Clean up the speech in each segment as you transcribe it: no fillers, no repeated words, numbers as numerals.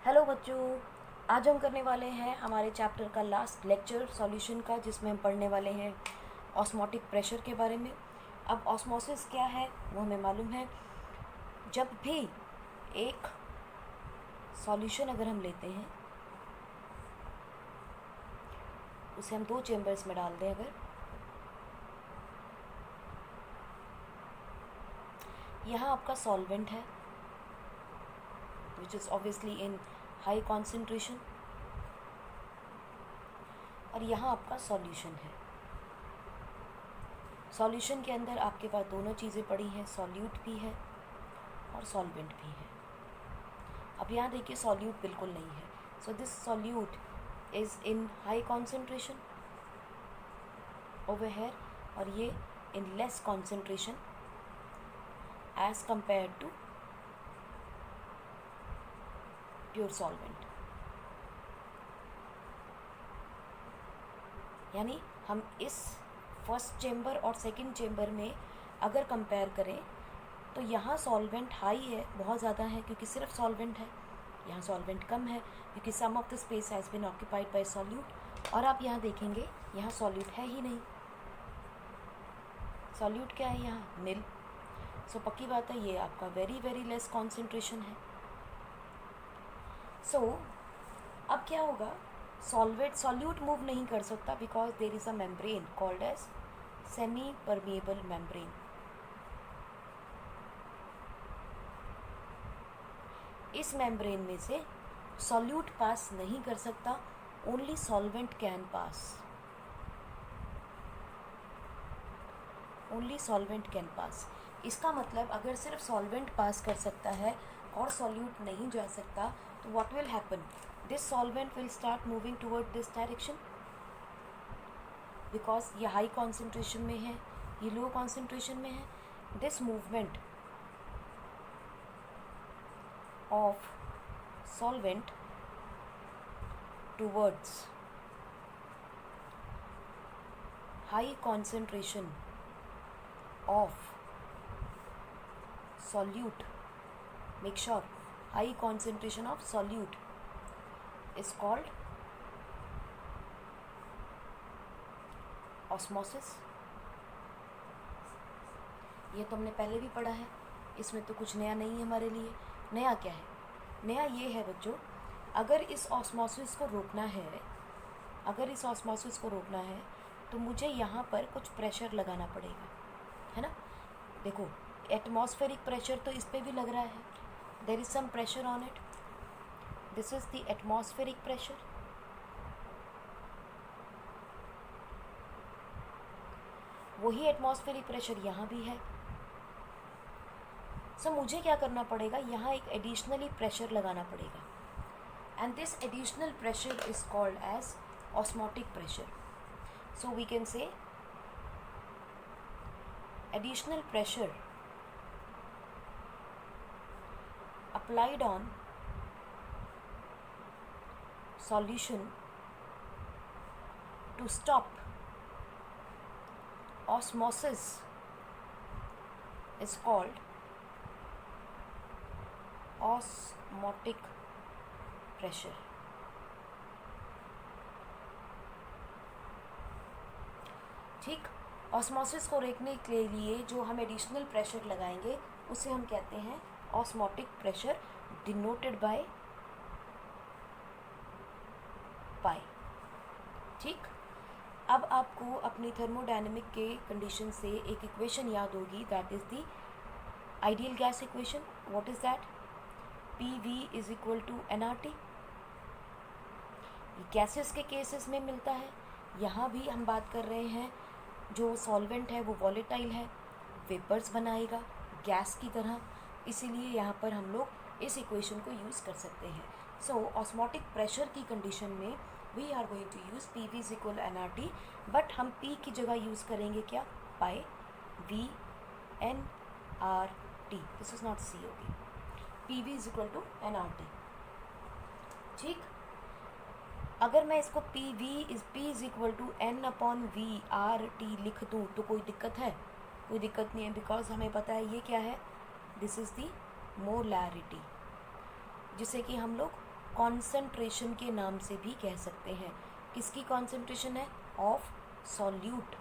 Hello बच्चों, आज हम करने वाले हैं हमारे चैप्टर का लास्ट लेक्चर सॉल्यूशन का, जिसमें हम पढ़ने वाले हैं ऑस्मोटिक प्रेशर के बारे में। अब ऑस्मोसिस क्या है वो हमें मालूम है। जब भी एक सॉल्यूशन अगर हम लेते हैं, उसे हम 2 चेम्बर्स में डाल दें, अगर यहाँ आपका सॉल्वेंट है which is obviously in high concentration, और यहाँ आपका सॉल्यूशन है। सॉल्यूशन के अंदर आपके पास दोनों चीज़ें पड़ी हैं, सॉल्यूट भी है और सॉल्वेंट भी है। अब यहाँ देखिए सॉल्यूट बिल्कुल नहीं है, so this solute is in high concentration over here, और ये in less concentration as compare to pure solvent. यानी हम इस फर्स्ट चेम्बर और सेकंड चेम्बर में अगर कंपेयर करें तो यहाँ सॉल्वेंट हाई है, बहुत ज़्यादा है, क्योंकि सिर्फ सॉल्वेंट है। यहाँ सॉल्वेंट कम है क्योंकि some of the space has been occupied by solute. और आप यहाँ देखेंगे यहाँ सॉल्यूट है ही नहीं। सॉल्यूट क्या है यहाँ? नील। सो पक्की बात है ये आपका वेरी वेरी लेस कॉन्सेंट्रेशन है। सो अब क्या होगा, सॉल्यूट मूव नहीं कर सकता because there is a membrane called as semi permeable membrane. इस मेम्ब्रेन में से सॉल्यूट पास नहीं कर सकता, only solvent can pass, only solvent can pass. इसका मतलब अगर सिर्फ सॉल्वेंट पास कर सकता है और सॉल्यूट नहीं जा सकता, तो what will happen, this solvent will start moving toward this direction, because ये हाई कॉन्सेंट्रेशन में है, ये लो कॉन्सेंट्रेशन में है। This movement of solvent towards high concentration of solute, make sure high concentration of solute is called osmosis। ये तो हमने पहले भी पढ़ा है, इसमें तो कुछ नया नहीं है हमारे लिए। नया क्या है? नया ये है बच्चों, अगर इस ऑस्मोसिस को रोकना है, अगर इस ऑस्मोसिस को रोकना है तो मुझे यहाँ पर कुछ प्रेशर लगाना पड़ेगा, है ना। देखो एटमॉस्फेरिक प्रेशर तो इस पे भी लग रहा है, there is some pressure on it, this is the atmospheric pressure. वही एटमॉस्फेरिक प्रेशर यहाँ भी है। सो मुझे क्या करना पड़ेगा, यहाँ एक एडिशनली प्रेशर लगाना पड़ेगा, and this additional pressure is called as osmotic pressure. So we can say additional pressure applied on solution to stop osmosis is called osmotic pressure। ठीक, ऑस्मोसिस को रोकने के लिए जो हम एडिशनल प्रेशर लगाएंगे उसे हम कहते हैं osmotic pressure, denoted by pi. ठीक, अब आपको अपनी थर्मोडायनेमिक के कंडीशन से एक इक्वेशन याद होगी, that is the ideal gas equation. What is that? PV is equal to nRT। Gases के केसेस में मिलता है, यहाँ भी हम बात कर रहे हैं जो सॉल्वेंट है वो वॉलेटाइल है, वेपर्स बनाएगा गैस की तरह, इसीलिए यहाँ पर हम लोग इस इक्वेशन को यूज़ कर सकते हैं। सो ऑस्मोटिक प्रेशर की कंडीशन में we are going to use PV is equal nRT, but हम P की जगह यूज़ करेंगे क्या? Pi VnRT, this is not C होगी, PV is equal to nRT। ठीक, अगर मैं इसको P is equal to N/V/RT लिख दूँ तो कोई दिक्कत है? कोई दिक्कत नहीं है, बिकॉज हमें पता है ये क्या है, दिस इज़ दी मोलैरिटी, जिसे कि हम लोग कॉन्सेंट्रेशन के नाम से भी कह सकते हैं। किसकी कॉन्सेंट्रेशन है? Of solute,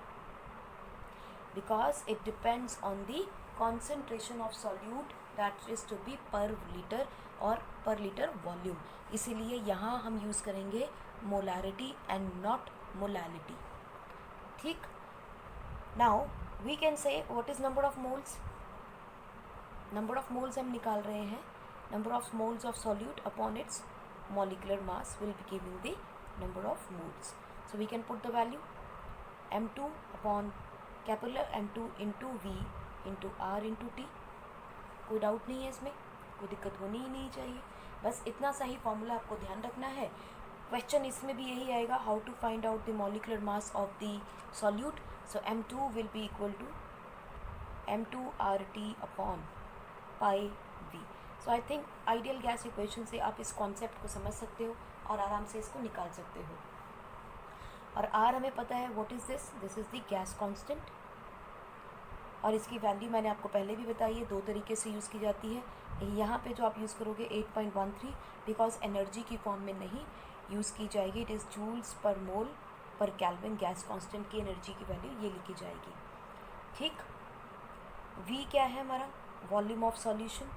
because it depends on the concentration of solute that is to be per litre और पर लीटर वॉल्यूम। इसीलिए यहाँ हम यूज़ करेंगे मोलारिटी एंड नॉट मोलालिटी। ठीक, now we can say what is number of moles. Number of moles हम निकाल रहे हैं, number of moles of solute upon its molecular mass will be giving the number of moles. So we can put the value m2 upon capital M2 into V into R into T। कोई doubt नहीं है इसमें, कोई दिक्कत होनी ही नहीं चाहिए। बस इतना सा ही फॉर्मूला आपको ध्यान रखना है। क्वेश्चन इसमें भी यही आएगा, how to find out the molecular mass of the solute. So m2 will be equal to m2 RT upon pi V। So I think ideal gas equation से आप इस कॉन्सेप्ट को समझ सकते हो और आराम से इसको निकाल सकते हो। और R हमें पता है, what is this? This is the gas constant, और इसकी वैल्यू मैंने आपको पहले भी बताई है, दो तरीके से यूज़ की जाती है। यहाँ पे जो आप यूज़ करोगे 8.13, बिकॉज एनर्जी की फॉर्म में नहीं यूज़ की जाएगी, इट इज़ जूल्स पर मोल पर केल्विन। गैस कांस्टेंट की एनर्जी की वैल्यू ये लिखी जाएगी। ठीक, V क्या है हमारा? Volume of solution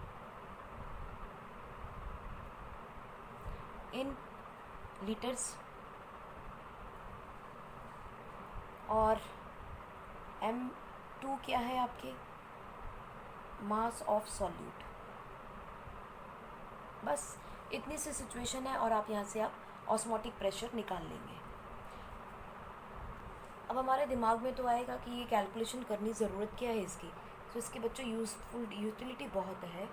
in litres, और m2 क्या है आपके? मास ऑफ सॉल्यूट। बस इतनी सी सिचुएशन है और आप यहाँ से आप ऑस्मोटिक प्रेशर निकाल लेंगे। अब हमारे दिमाग में तो आएगा कि ये कैलकुलेशन करनी ज़रूरत क्या है इसकी। तो इसके बच्चों यूज़फुल यूटिलिटी बहुत है।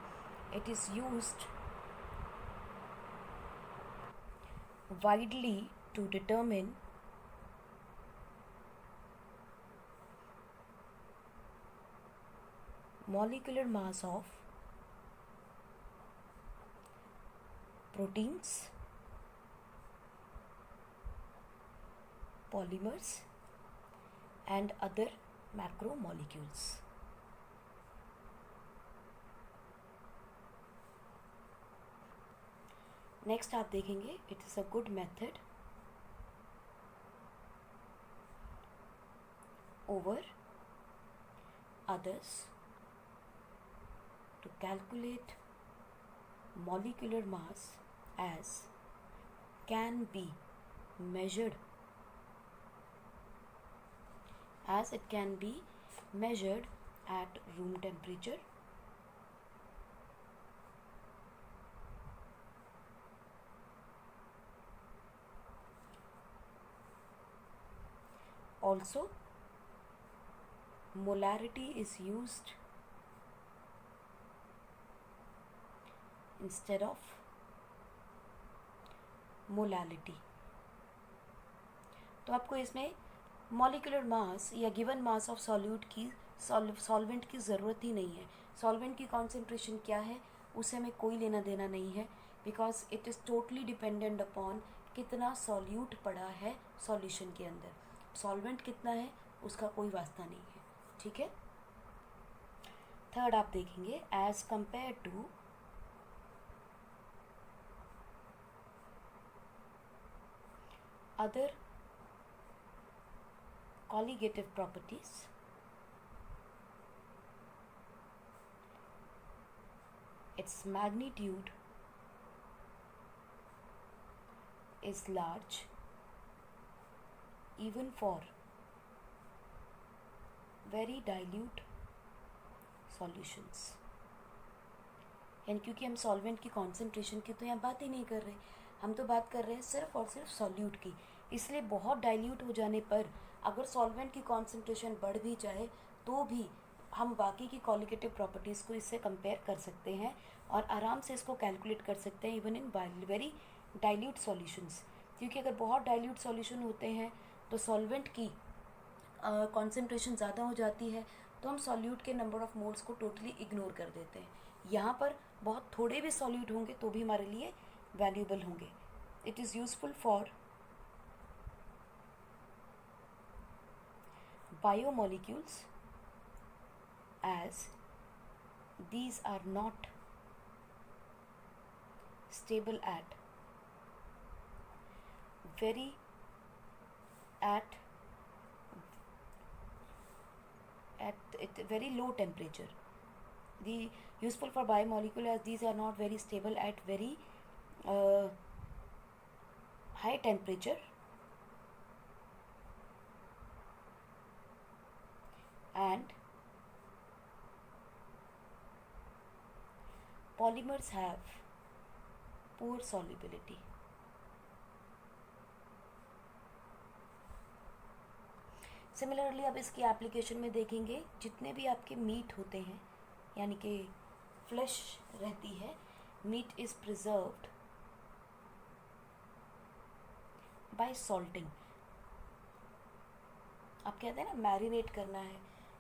It is used widely to determine molecular mass of proteins, polymers and other macromolecules। Next आप देखेंगे, it is a good method over others to calculate molecular mass as can be measured, as it can be measured at room temperature, also molarity is used instead of molality. तो आपको इसमें molecular mass या given mass of solute की solvent की ज़रूरत ही नहीं है। Solvent की कॉन्सेंट्रेशन क्या है उससे हमें कोई लेना देना नहीं है, because it is totally dependent upon कितना सॉल्यूट पड़ा है सॉल्यूशन के अंदर। सॉल्वेंट कितना है उसका कोई वास्ता नहीं है। ठीक है, थर्ड आप देखेंगे, as compare to other colligative properties, its magnitude is large even for very dilute solutions। यानी क्योंकि हम सॉल्वेंट की कॉन्सेंट्रेशन की तो यहाँ बात ही नहीं कर रहे, हम तो बात कर रहे हैं सिर्फ और सिर्फ सॉल्यूट की। इसलिए बहुत डाइल्यूट हो जाने पर अगर सॉल्वेंट की कॉन्सेंट्रेशन बढ़ भी जाए तो भी हम बाकी की कॉलिगेटिव प्रॉपर्टीज़ को इससे कंपेयर कर सकते हैं और आराम से इसको कैलकुलेट कर सकते हैं even in very dilute solutions. क्योंकि अगर बहुत डाइल्यूट सॉल्यूशन होते हैं तो सॉल्वेंट की कॉन्सेंट्रेशन ज़्यादा हो जाती है, तो हम सॉल्यूट के नंबर ऑफ मोल्स को टोटली इग्नोर कर देते हैं। यहाँ पर बहुत थोड़े भी सॉल्यूट होंगे तो भी हमारे लिए वैल्यूएबल होंगे। It is useful for biomolecules as these are not stable at very at very low temperature. The useful for biomolecule, as these are not very stable at very high temperature, and polymers have poor solubility. Similarly अब इसकी application में देखेंगे, जितने भी आपके meet होते हैं यानी कि फ्लैश रहती है, meat is preserved by salting. आप कहते हैं ना मैरिनेट करना है,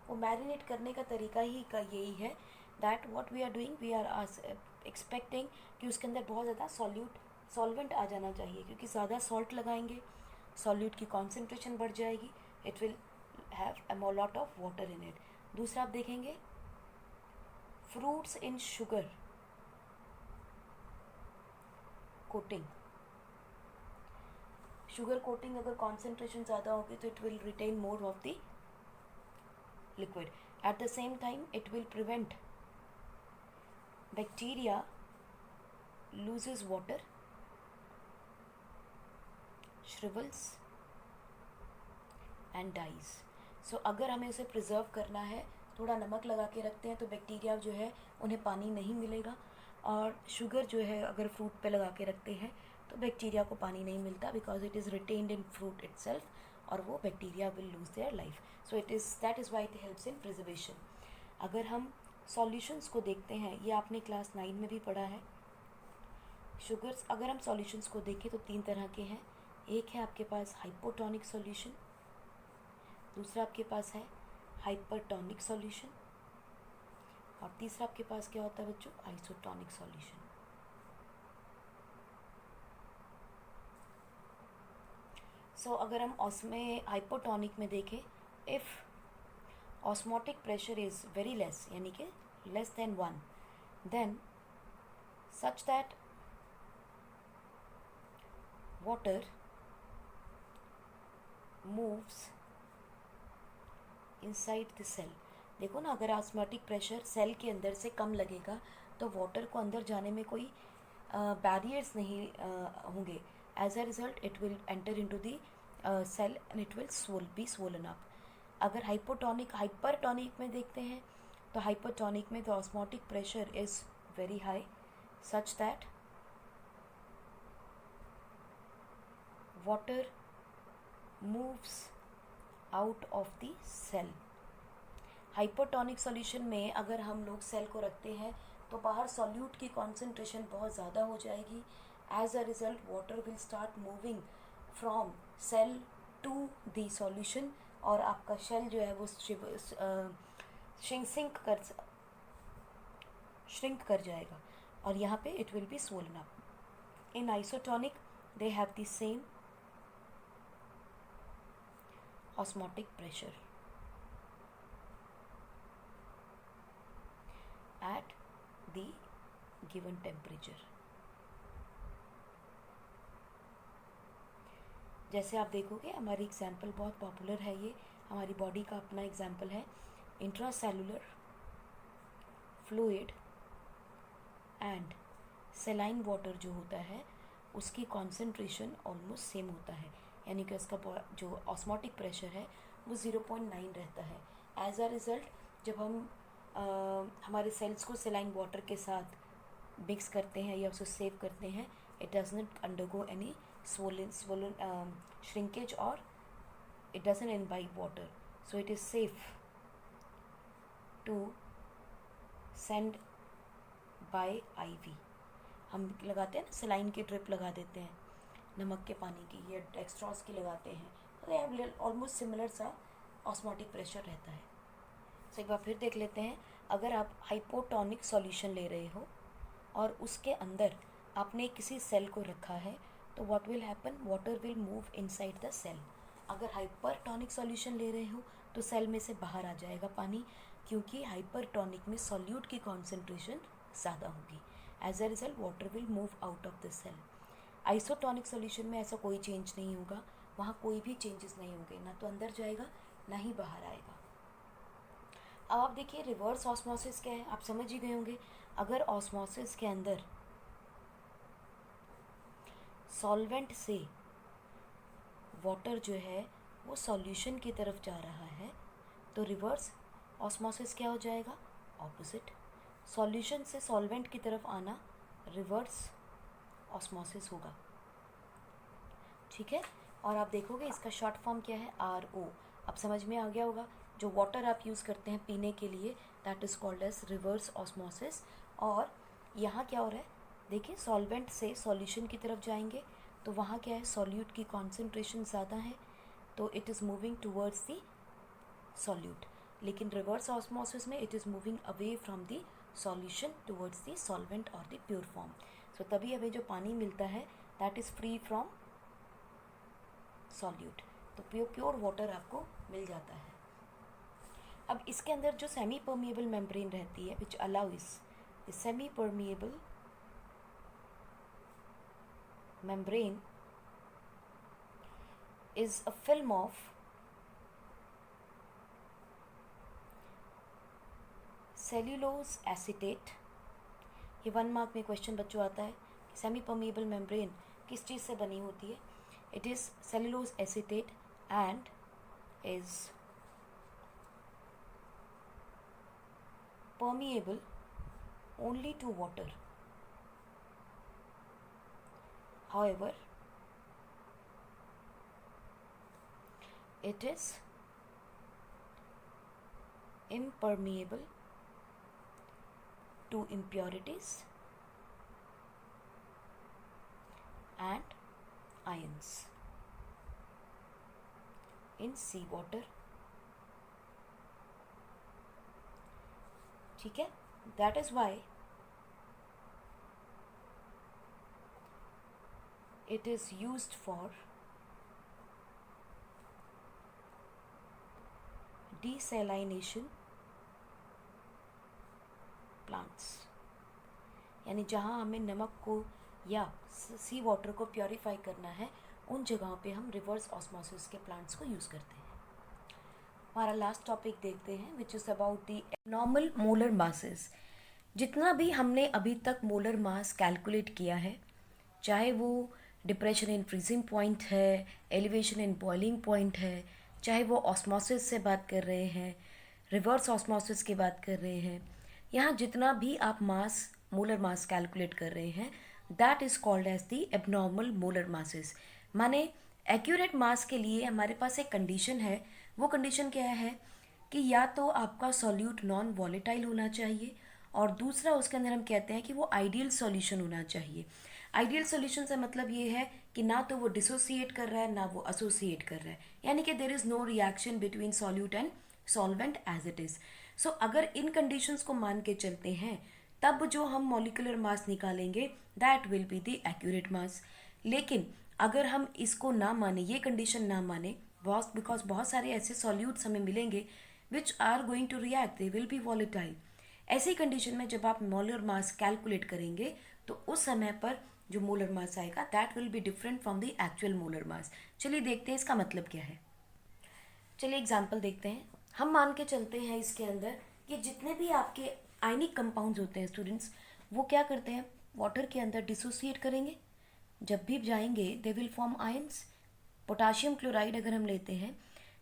वो मैरिनेट करने का तरीका ही का यही है that what we are doing, we are expecting कि उसके अंदर बहुत ज़्यादा सॉल्वेंट आ जाना चाहिए, क्योंकि ज़्यादा सॉल्ट लगाएंगे सॉल्यूट की कॉन्सेंट्रेशन बढ़ जाएगी, it will have a lot of water in it. दूसरा आप देखेंगे fruits in sugar coating. Sugar coating अगर कॉन्सेंट्रेशन ज़्यादा होगी तो it will retain more of the liquid. At the same time it will prevent bacteria loses water, shrivels and dies. So अगर हमें उसे प्रिजर्व करना है, थोड़ा नमक लगा के रखते हैं तो बैक्टीरिया जो है उन्हें पानी नहीं मिलेगा, और शुगर जो है अगर फ्रूट पे लगा के रखते हैं तो बैक्टीरिया को पानी नहीं मिलता, because it is retained in fruit itself, और वो bacteria will lose their life. So that is why it helps in preservation. अगर हम सॉल्यूशंस को देखते हैं, ये आपने क्लास 9 में भी पढ़ा है. शुगर्स, अगर हम सॉल्यूशंस को देखें तो 3 तरह के हैं. एक है आपके पास हाइपोटोनिक सॉल्यूशन, दूसरा आपके पास है हाइपरटोनिक सॉल्यूशन, और तीसरा आपके पास क्या होता है बच्चों, आइसोटोनिक सॉल्यूशन. सो अगर हम उसमें हाइपोटोनिक में देखें, if osmotic pressure is very less, यानी कि less than 1, then such that water moves inside the cell. देखो ना, अगर ऑस्मोटिक प्रेशर सेल के अंदर से कम लगेगा तो वाटर को अंदर जाने में कोई बैरियर्स नहीं होंगे. As a result it will enter into the cell and it will be swollen up. अगर हाइपरटोनिक में देखते हैं तो हाइपरटोनिक में the osmotic pressure is very high such that water moves out of the cell. Hypotonic solution में अगर हम लोग सेल को रखते हैं तो बाहर सॉल्यूट की कॉन्सेंट्रेशन बहुत ज़्यादा हो जाएगी. As a result water will start moving from cell to the solution, और आपका शेल जो है वो श्रिंक कर जाएगा, और यहाँ पे it will be swollen up. In isotonic they have the same osmotic pressure at the given temperature. जैसे आप देखोगे हमारी एग्जाम्पल बहुत पॉपुलर है, ये हमारी बॉडी का अपना एग्जाम्पल है. Intracellular fluid and saline water जो होता है उसकी कॉन्सेंट्रेशन ऑलमोस्ट सेम होता है, यानी कि उसका जो ऑस्मोटिक प्रेशर है वो 0.9 रहता है. एज अ रिज़ल्ट जब हम हमारे सेल्स को सेलाइन वाटर के साथ मिक्स करते हैं या उसे सेव करते हैं, it does not undergo any swollen shrinkage, और it doesn't imbibe water, so it is safe to send by IV. हम लगाते हैं ना सेलाइन की ड्रिप लगा देते हैं, नमक के पानी की या डेक्स्ट्रॉस की लगाते हैं, तो ऑलमोस्ट सिमिलर सा ऑस्मोटिक प्रेशर रहता है. तो एक बार फिर देख लेते हैं. अगर आप हाइपोटोनिक सॉल्यूशन ले रहे हो और उसके अंदर आपने किसी सेल को रखा है तो what will happen, water will move inside the cell. अगर हाइपरटोनिक सॉल्यूशन ले रहे हो तो सेल में से बाहर आ जाएगा पानी, क्योंकि हाइपरटोनिक में सॉल्यूट की कॉन्सेंट्रेशन ज़्यादा होगी. As a result water will move out of the cell. Isotonic solution में ऐसा कोई चेंज नहीं होगा, वहाँ कोई भी चेंजेस नहीं होंगे, ना तो अंदर जाएगा ना ही बाहर आएगा। अब आप देखिए रिवर्स ऑस्मोसिस क्या है, आप समझ ही गए होंगे। अगर ऑस्मोसिस के अंदर सॉल्वेंट से वाटर जो है वो सॉल्यूशन की तरफ जा रहा है, तो रिवर्स ऑस्मोसिस क्या हो जाएगा, ऑपोजिट। सॉल्यूशन से सॉल्वेंट की तरफ आना रिवर्स ऑस्मोसिस होगा, ठीक है। और आप देखोगे इसका शॉर्ट फॉर्म क्या है, RO। अब समझ में आ गया होगा, जो वाटर आप यूज़ करते हैं पीने के लिए that is called as reverse osmosis. और यहाँ क्या हो रहा है, देखिए सॉल्वेंट से सॉल्यूशन की तरफ जाएंगे तो वहाँ क्या है, सॉल्यूट की कॉन्सेंट्रेशन ज़्यादा है तो it is moving towards the solute. लेकिन रिवर्स ऑस्मोसिस में it is moving away from the solution towards the solvent और द प्योर फॉर्म। सो तभी हमें जो पानी मिलता है that is free from solute, तो प्योर वाटर आपको मिल जाता है। अब इसके अंदर जो सेमी परमिएबल मेम्ब्रेन रहती है which allows the semi permeable membrane is a film of cellulose acetate। ये 1 मार्क में क्वेश्चन बच्चों आता है कि सेमी परमिएबल मेम्ब्रेन किस चीज़ से बनी होती है। It is cellulose acetate and is permeable only to water। However, it is impermeable to impurities and ions in seawater, ठीक है। That is why it is used for desalination plants, यानी जहाँ हमें नमक को या सी वाटर को प्योरीफाई करना है उन जगहों पे हम रिवर्स ऑस्मोसिस के प्लांट्स को यूज़ करते हैं। हमारा लास्ट टॉपिक देखते हैं which is about the normal molar masses. जितना भी हमने अभी तक मोलर मास कैलकुलेट किया है, चाहे वो डिप्रेशन इन फ्रीजिंग पॉइंट है, एलिवेशन इन बॉइलिंग पॉइंट है, चाहे वो ऑस्मोसिस से बात कर रहे हैं, रिवर्स ऑस्मोसिस की बात कर रहे हैं, यहाँ जितना भी आप मास मोलर मास कैलकुलेट कर रहे हैं that is called as the abnormal molar masses. माने एक्यूरेट मास के लिए हमारे पास एक कंडीशन है, वो कंडीशन क्या है कि या तो आपका सॉल्यूट नॉन वॉलेटाइल होना चाहिए और दूसरा उसके अंदर हम कहते हैं कि वो आइडियल सॉल्यूशन होना चाहिए। आइडियल सॉल्यूशन से मतलब ये है कि ना तो वो डिसोसिएट कर रहा है ना वो एसोसिएट कर रहा है, यानी कि there is no reaction between solute and solvent as it is. So अगर इन कंडीशंस को मान के चलते हैं तब जो हम मॉलिक्यूलर मास निकालेंगे that will be the accurate mass. लेकिन अगर हम इसको ना माने, ये कंडीशन ना माने, बिकॉज बहुत सारे ऐसे सॉल्यूट्स हमें मिलेंगे which are going to react, they will be volatile. ऐसी कंडीशन में जब आप मोलर मास कैलकुलेट करेंगे तो उस समय पर जो मोलर मास आएगा that will be different from the actual molar मास। चलिए देखते हैं इसका मतलब क्या है। चलिए एग्जांपल देखते हैं। हम मान के चलते हैं इसके अंदर कि जितने भी आपके आयनिक कंपाउंड्स होते हैं स्टूडेंट्स, वो क्या करते हैं, वाटर के अंदर डिसोसिएट करेंगे। जब भी जाएंगे they will form ions. Potassium chloride अगर हम लेते हैं,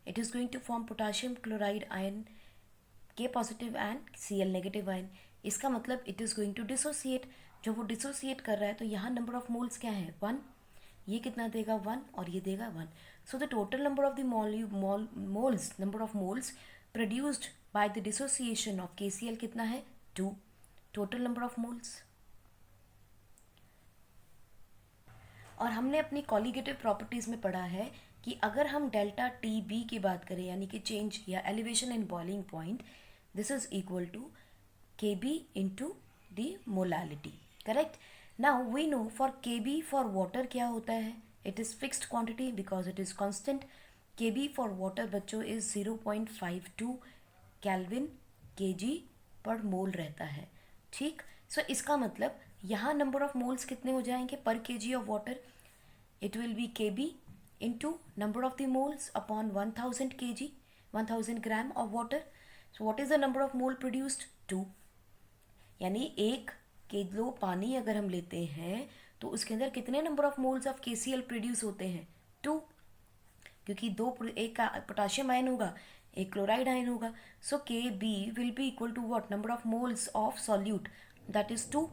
it is going to form potassium chloride ion के positive and Cl negative ion. इसका मतलब it is going to dissociate. जब वो डिसोसिएट कर रहा है तो यहाँ नंबर ऑफ मोल्स क्या है, 1। ये कितना देगा, 1, और ये देगा 1। So the total number of the moles, number of moles produced by the dissociation of KCl कितना है, 2। Total number of moles. और हमने अपनी कॉलिगेटिव प्रॉपर्टीज़ में पढ़ा है कि अगर हम डेल्टा TB की बात करें, यानी कि चेंज या elevation in boiling point, this is equal to KB into the molality, correct. Now we know for KB for water क्या होता है, it is fixed quantity because it is constant. KB for water बच्चों is 0.52 kelvin kg पर मोल रहता है, ठीक। सो इसका मतलब यहाँ नंबर ऑफ मोल्स कितने हो जाएंगे पर kg of water, it will be kb into number of the moles upon 1000 kg 1000 gram of water. So what is the number of mole produced? 2. यानी 1 किलो पानी अगर हम लेते हैं तो उसके अंदर कितने number of moles of KCl produce होते हैं? 2, क्योंकि एक का पोटाशियम आयन होगा, एक क्लोराइड आयन होगा. So Kb will be equal to what? Number of moles of solute, that is 2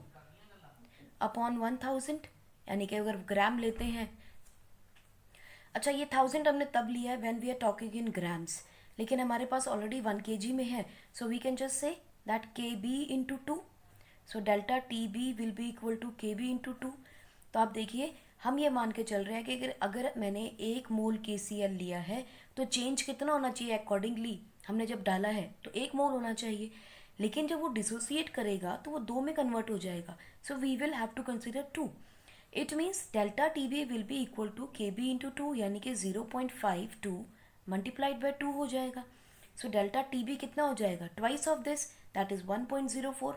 upon 1000. यानी कि अगर ग्राम लेते हैं, अच्छा ये 1000 हमने तब लिया है when we are talking in grams, लेकिन हमारे पास ऑलरेडी 1 kg में है. So we can just say that Kb into 2. So delta TB will be equal to Kb into 2. तो आप देखिए हम ये मान के चल रहे हैं कि अगर मैंने 1 मोल KCl लिया है तो चेंज कितना होना चाहिए अकॉर्डिंगली, हमने जब डाला है तो 1 मोल होना चाहिए, लेकिन जब वो डिसोसिएट करेगा तो वो 2 में कन्वर्ट हो जाएगा. So we will have to consider 2. It means delta TB will be equal to Kb into 2, यानी कि 0.52 मल्टीप्लाइड बाई 2 हो जाएगा. सो डेल्टा TB कितना हो जाएगा? Twice of this, that is 1.04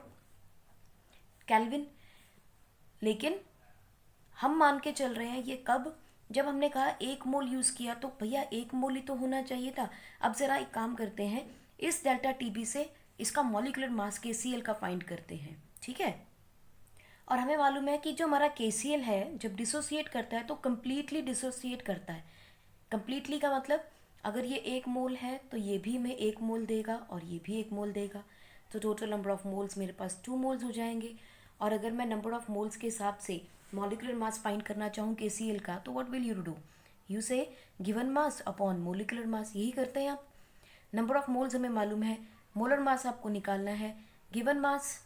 kelvin. लेकिन हम मान के चल रहे हैं ये कब? जब हमने कहा 1 मोल यूज़ किया तो भैया 1 मोल ही तो होना चाहिए था. अब ज़रा एक काम करते हैं, इस डेल्टा TB से इसका मॉलिक्यूलर मास KCl का फाइंड करते हैं, ठीक है. और हमें मालूम है कि जो हमारा KCl है जब डिसोसिएट करता है तो कम्प्लीटली डिसोसिएट करता है. कम्प्लीटली का मतलब अगर ये 1 मोल है तो ये भी हमें 1 मोल देगा और ये भी 1 मोल देगा. तो टोटल नंबर ऑफ मोल्स मेरे पास 2 मोल्स हो जाएंगे. और अगर मैं नंबर ऑफ मोल्स के हिसाब से मॉलिक्यूलर मास फाइंड करना चाहूँ KCl का, तो what will you do? You say given mass upon molecular mass. यही करते हैं आप. नंबर ऑफ मोल्स हमें मालूम है, मोलर मास आपको निकालना है, गिवन मास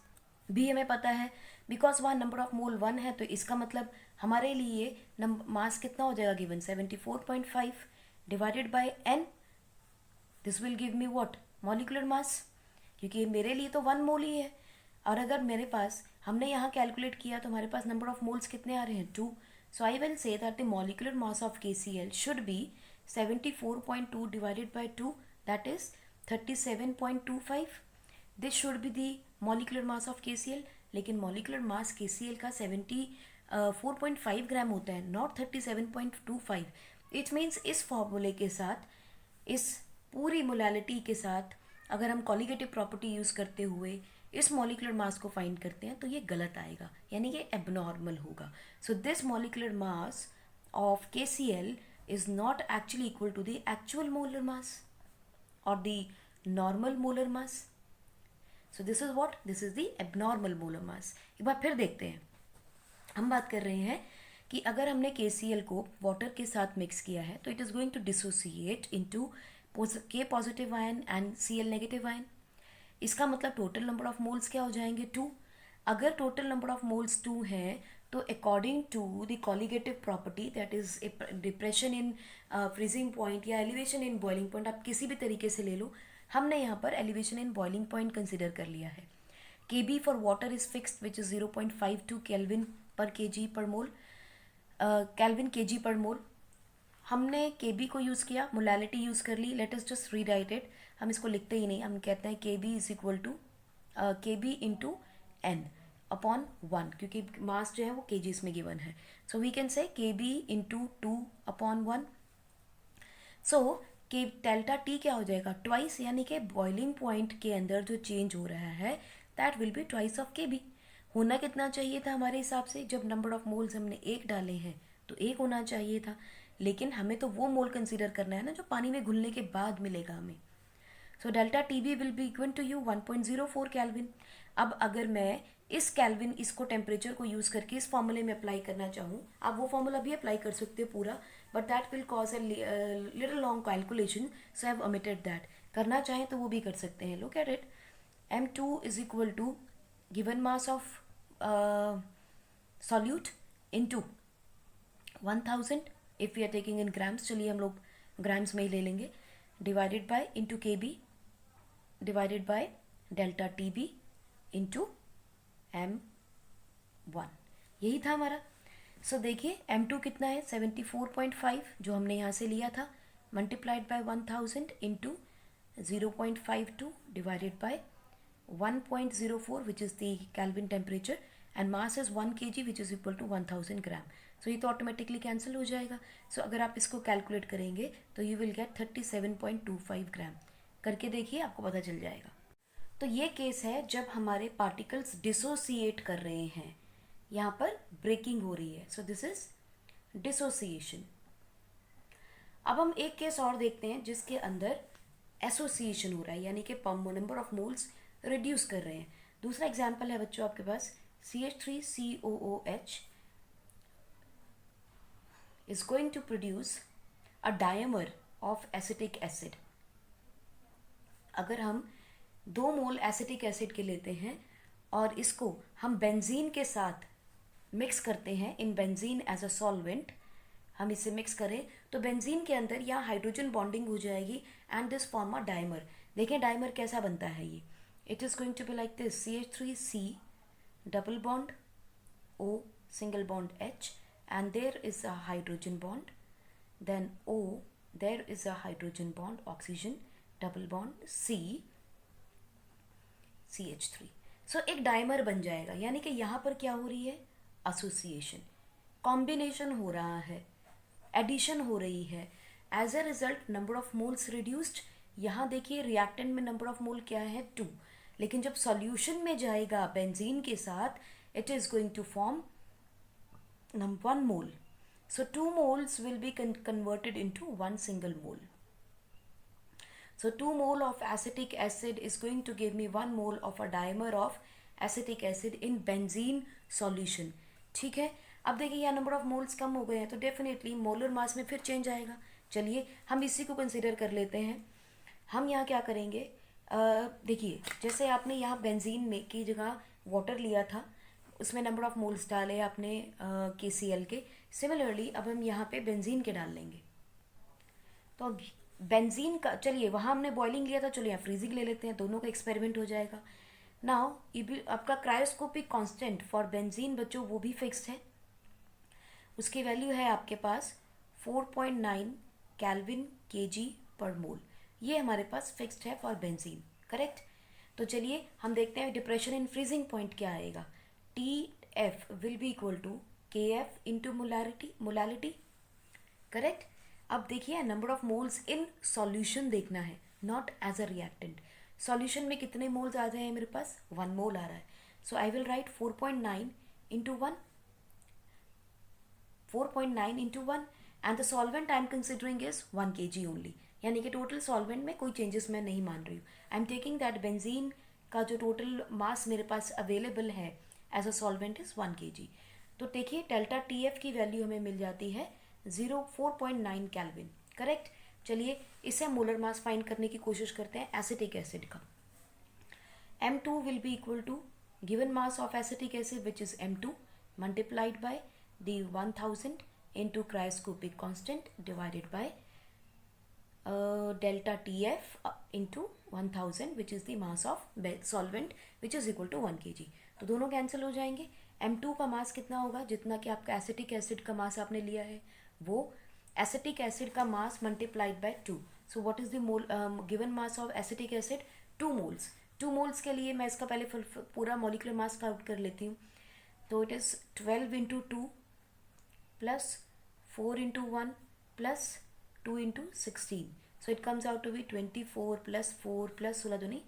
भी हमें पता है. बिकॉज वहाँ नंबर ऑफ मोल 1 है तो इसका मतलब हमारे लिए मास कितना हो जाएगा given? 74.5 divided by n. This will give me what? Molecular mass, क्योंकि मेरे लिए तो 1 मोल ही है. और अगर मेरे पास हमने यहाँ कैलकुलेट किया तो हमारे पास नंबर ऑफ मोल्स कितने आ रहे हैं? 2. So I will say that the molecular mass of KCl should be 74.2 divided by 2, that is 37.25. This should be the molecular mass of KCl. लेकिन मॉलिकुलर मास KCl का 74.5 ग्राम होता है, नॉट 37.25. इट मीन्स इस फॉर्मूले के साथ, इस पूरी मोलालिटी के साथ अगर हम कॉलिगेटिव प्रॉपर्टी यूज़ करते हुए इस मॉलिकुलर मास को फाइंड करते हैं तो ये गलत आएगा, यानी कि एबनॉर्मल होगा. So this molecular mass of KCl is not actually equal to the actual molar mass और the normal molar mass. So this is what? This is the abnormal molar mass. एक बार फिर देखते हैं. हम बात कर रहे हैं कि अगर हमने KCl को वाटर के साथ मिक्स किया है तो it is going to dissociate into K positive ion and Cl negative ion. इसका मतलब टोटल नंबर ऑफ मोल्स क्या हो जाएंगे? 2. अगर टोटल नंबर ऑफ मोल्स 2 हैं तो according to the colligative property, that is depression in freezing point या elevation in boiling point, आप किसी भी तरीके से ले लो, हमने यहाँ पर elevation in boiling point consider कर लिया है. Kb for water is fixed which is 0.52 kelvin पर kg पर मोल, केल्विन kg पर मोल. हमने Kb को यूज़ किया, मोलालिटी यूज़ कर ली. Let us just rewrite it. हम इसको लिखते ही नहीं, हम कहते हैं Kb is equal to Kb into n upon 1, क्योंकि मास जो है वो kgs में गिवन है. So we can say Kb into 2 upon 1. So के डेल्टा T क्या हो जाएगा? ट्वाइस, यानी कि बॉइलिंग पॉइंट के अंदर जो चेंज हो रहा है that will be twice of Kb. होना कितना चाहिए था हमारे हिसाब से? जब नंबर ऑफ मोल्स हमने 1 डाले हैं तो 1 होना चाहिए था, लेकिन हमें तो वो मोल कंसीडर करना है ना जो पानी में घुलने के बाद मिलेगा हमें. So delta TB will be equal to you 1.04 kelvin. अब अगर मैं इस केल्विन इसको टेम्परेचर को यूज़ करके इस फॉर्मूले में अप्लाई करना चाहूँ, आप वो फॉर्मूला भी अप्लाई कर सकते हो पूरा, but that will cause a little long calculation, so I have omitted that. करना चाहें तो वो भी कर सकते हैं. Look at it. M2 is equal to given mass of solute into 1000 if we are taking in grams, चलिए हम लोग ग्राम्स में ही ले लेंगे, divided by into Kb divided by delta TB into M1. यही था हमारा. सो देखिए M2 कितना है? 74.5 जो हमने यहाँ से लिया था, multiplied by 1000 into 0.52 divided by 1.04 which is the Kelvin temperature, and mass is 1 kg which is equal to 1000 gram. सो ये तो ऑटोमेटिकली कैंसिल हो जाएगा. सो अगर आप इसको कैलकुलेट करेंगे तो यू विल गेट 37.25 ग्राम. करके देखिए, आपको पता चल जाएगा. तो ये केस है जब हमारे पार्टिकल्स डिसोसिएट कर रहे हैं, यहाँ पर ब्रेकिंग हो रही है. So this is dissociation. अब हम एक केस और देखते हैं जिसके अंदर एसोसिएशन हो रहा है, यानी कि नंबर ऑफ मोल्स रिड्यूस कर रहे हैं. दूसरा एग्जाम्पल है बच्चों आपके पास CH3COOH is going to produce a dimer of acetic acid. अगर हम 2 मोल एसिटिक एसिड के लेते हैं और इसको हम बेंजीन के साथ मिक्स करते हैं, in benzene as a solvent हम इसे मिक्स करें तो बेंजीन के अंदर यहाँ हाइड्रोजन बॉन्डिंग हो जाएगी and this form a dimer. देखें डाइमर कैसा बनता है ये. It is going to be like this CH3C double bond O single bond H and there is a hydrogen bond, then O there is a hydrogen bond oxygen double bond C CH3. सो एक dimer बन जाएगा, यानी कि यहाँ पर क्या हो रही है, एसोसिएशन, कॉम्बिनेशन हो रहा है, एडिशन हो रही है. As a result number of moles reduced. यहाँ देखिए रिएक्टेंट में नंबर ऑफ मोल क्या है 2, लेकिन जब सॉल्यूशन में जाएगा बेंजीन के साथ it is going to form 1 mole. So 2 moles will be converted into 1 single mole. So 2 mole of acetic acid is going to give me 1 mole of a dimer of acetic acid in benzene solution. ठीक है. अब देखिए यहाँ number of moles कम हो गए हैं तो डेफिनेटली मोलर मास में फिर चेंज आएगा. चलिए हम इसी को कंसिडर कर लेते हैं. हम यहाँ क्या करेंगे, देखिए जैसे आपने यहाँ बेंजीन में की जगह वाटर लिया था, उसमें नंबर ऑफ मोल्स डाले आपने KCl के. सिमिलरली अब हम यहाँ पे बेंजीन के डाल लेंगे. तो बेंजीन का, चलिए वहाँ हमने बॉइलिंग लिया था, चलिए यहाँ फ्रीजिंग ले लेते हैं, दोनों का एक्सपेरिमेंट हो जाएगा. नाउ आपका क्रायोस्कोपिक कांस्टेंट फॉर बेंजीन बच्चों वो भी फिक्स्ड है. उसकी वैल्यू है आपके पास 4.9 केल्विन kg पर मोल. ये हमारे पास फिक्स्ड है फॉर बेंजीन. करेक्ट. तो चलिए हम देखते हैं डिप्रेशन इन फ्रीजिंग पॉइंट क्या आएगा. TF will be equal to KF into molality. Correct. अब देखिए number of moles in solution देखना है, not as a reactant. Solution में कितने मोल्स आ रहे हैं मेरे पास, 1 मोल आ रहा है. So I will write 4.9 into 1, 4.9 into 1 and the solvent I am considering is 1 kg only, यानी कि टोटल सॉल्वेंट में कोई चेंजेस मैं नहीं मान रही हूँ. I am taking that benzene का जो टोटल मास मेरे पास अवेलेबल है as a solvent is 1 kg. तो देखिए डेल्टा TF की वैल्यू हमें मिल जाती है 4.9 केल्विन. करेक्ट. चलिए इसे मोलर मास फाइंड करने की कोशिश करते हैं एसिटिक एसिड का. M2 will be equal to given mass of acetic acid which is M2 multiplied by the 1000 into cryoscopic constant divided by delta TF into 1000 which is the mass of solvent which is equal to 1 kg. तो दोनों cancel हो जाएंगे. M2 का मास कितना होगा, जितना कि आपका एसिटिक एसिड का मास आपने लिया है, वो एसिटिक एसिड का mass multiplied by 2. So what is the mole given mass of acetic acid, 2 moles. 2 moles के लिए मैं इसका पहले पूरा मॉलिक्यूलर मास काउंट कर लेती हूँ. तो it is 12 into 2 plus 4 into 1 plus 2 into 16. So it comes out to be 24 plus 4 plus 16 दूनी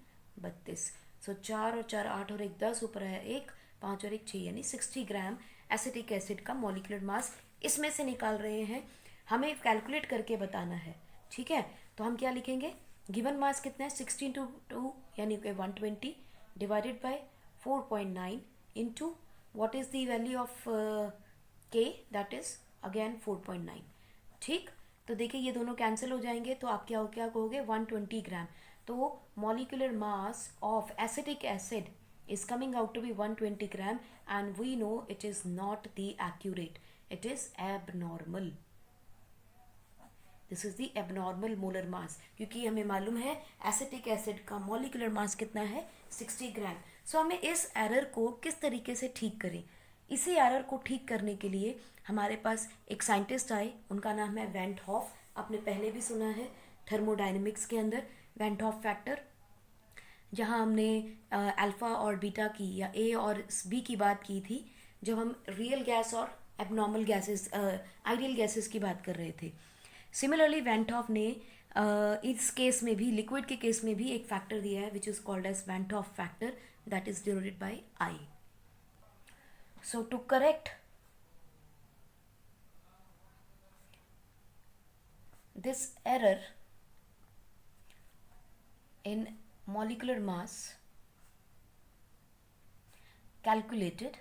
32. सो 4 और 4 8 और 1 10, ऊपर है 1 5 और 1 6, यानी 60 ग्राम एसिटिक एसिड का मॉलिक्यूलर मास इसमें से निकाल रहे हैं. हमें कैलकुलेट करके बताना है. ठीक है. तो हम क्या लिखेंगे, गिवन मास कितना है 60 इंटू 2 यानी कि 120 divided by 4.9 into what is the value of K, that is again 4.9. ठीक. तो देखिए ये दोनों कैंसिल हो जाएंगे तो आप क्या कहोगे 120 ग्राम. तो molecular mass of acetic acid is coming out to be 120 gram and we know it is not the accurate, it is abnormal. This is the abnormal molar mass, क्योंकि हमें मालूम है एसिटिक एसिड का मॉलिक्यूलर मास कितना है 60 gram. सो हमें इस error को किस तरीके से ठीक करें, इसी एरर को ठीक करने के लिए हमारे पास एक साइंटिस्ट आए, उनका नाम है वेंट हॉफ. आपने पहले भी सुना है थर्मोडायनेमिक्स के अंदर वेंट हॉफ फैक्टर, जहाँ हमने अल्फ़ा और बीटा की या ए और बी की बात की थी, जब हम रियल गैस और एबनॉर्मल गैसेस, आइडियल गैसेस की बात कर रहे थे. सिमिलरली वैन टॉफ ने इस केस में भी, लिक्विड के केस में भी एक फैक्टर दिया है which is called as van't Hoff factor, that is denoted by i. So to correct this error in molecular mass calculated,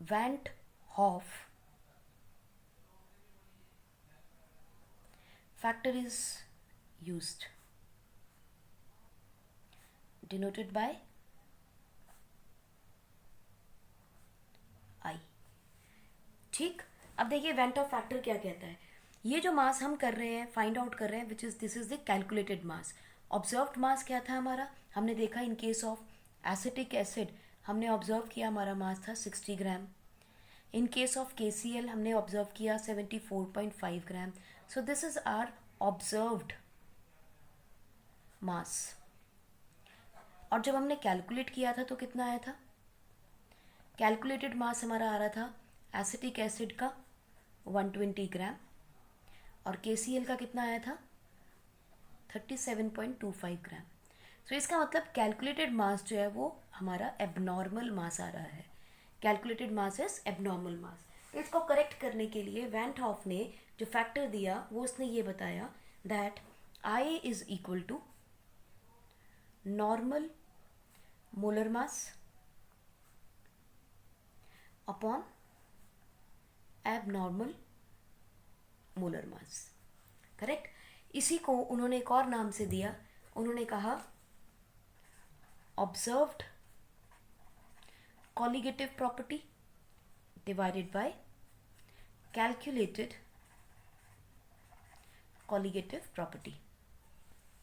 Van 't Hoff factor is used, denoted by I. ठीक. अब देखिए van Hoff factor क्या कहता है. ये जो मास हम कर रहे हैं, फाइंड आउट कर रहे हैं, which is this is the calculated mass. Observed mass क्या था हमारा, हमने देखा in case of acetic acid हमने ऑब्जर्व किया हमारा मास था 60 gram. In case of KCl हमने ऑब्जर्व किया 74.5 gram. So this is our observed mass. और जब हमने कैलकुलेट किया था तो कितना आया था, कैलकुलेटेड मास हमारा आ रहा था एसिटिक एसिड का 120 ग्राम और KCl का कितना आया था 37.25 ग्राम. सो इसका मतलब कैलकुलेटेड मास जो है वो हमारा एबनॉर्मल मास आ रहा है. कैलकुलेटेड मास इज एबनॉर्मल मास. इसको करेक्ट करने के लिए वैन 't हॉफ ने जो फैक्टर दिया वो उसने ये बताया that I is equal to normal molar mass upon abnormal molar mass. Correct. इसी को उन्होंने एक और नाम से दिया, उन्होंने कहा observed colligative property divided by calculated colligative property.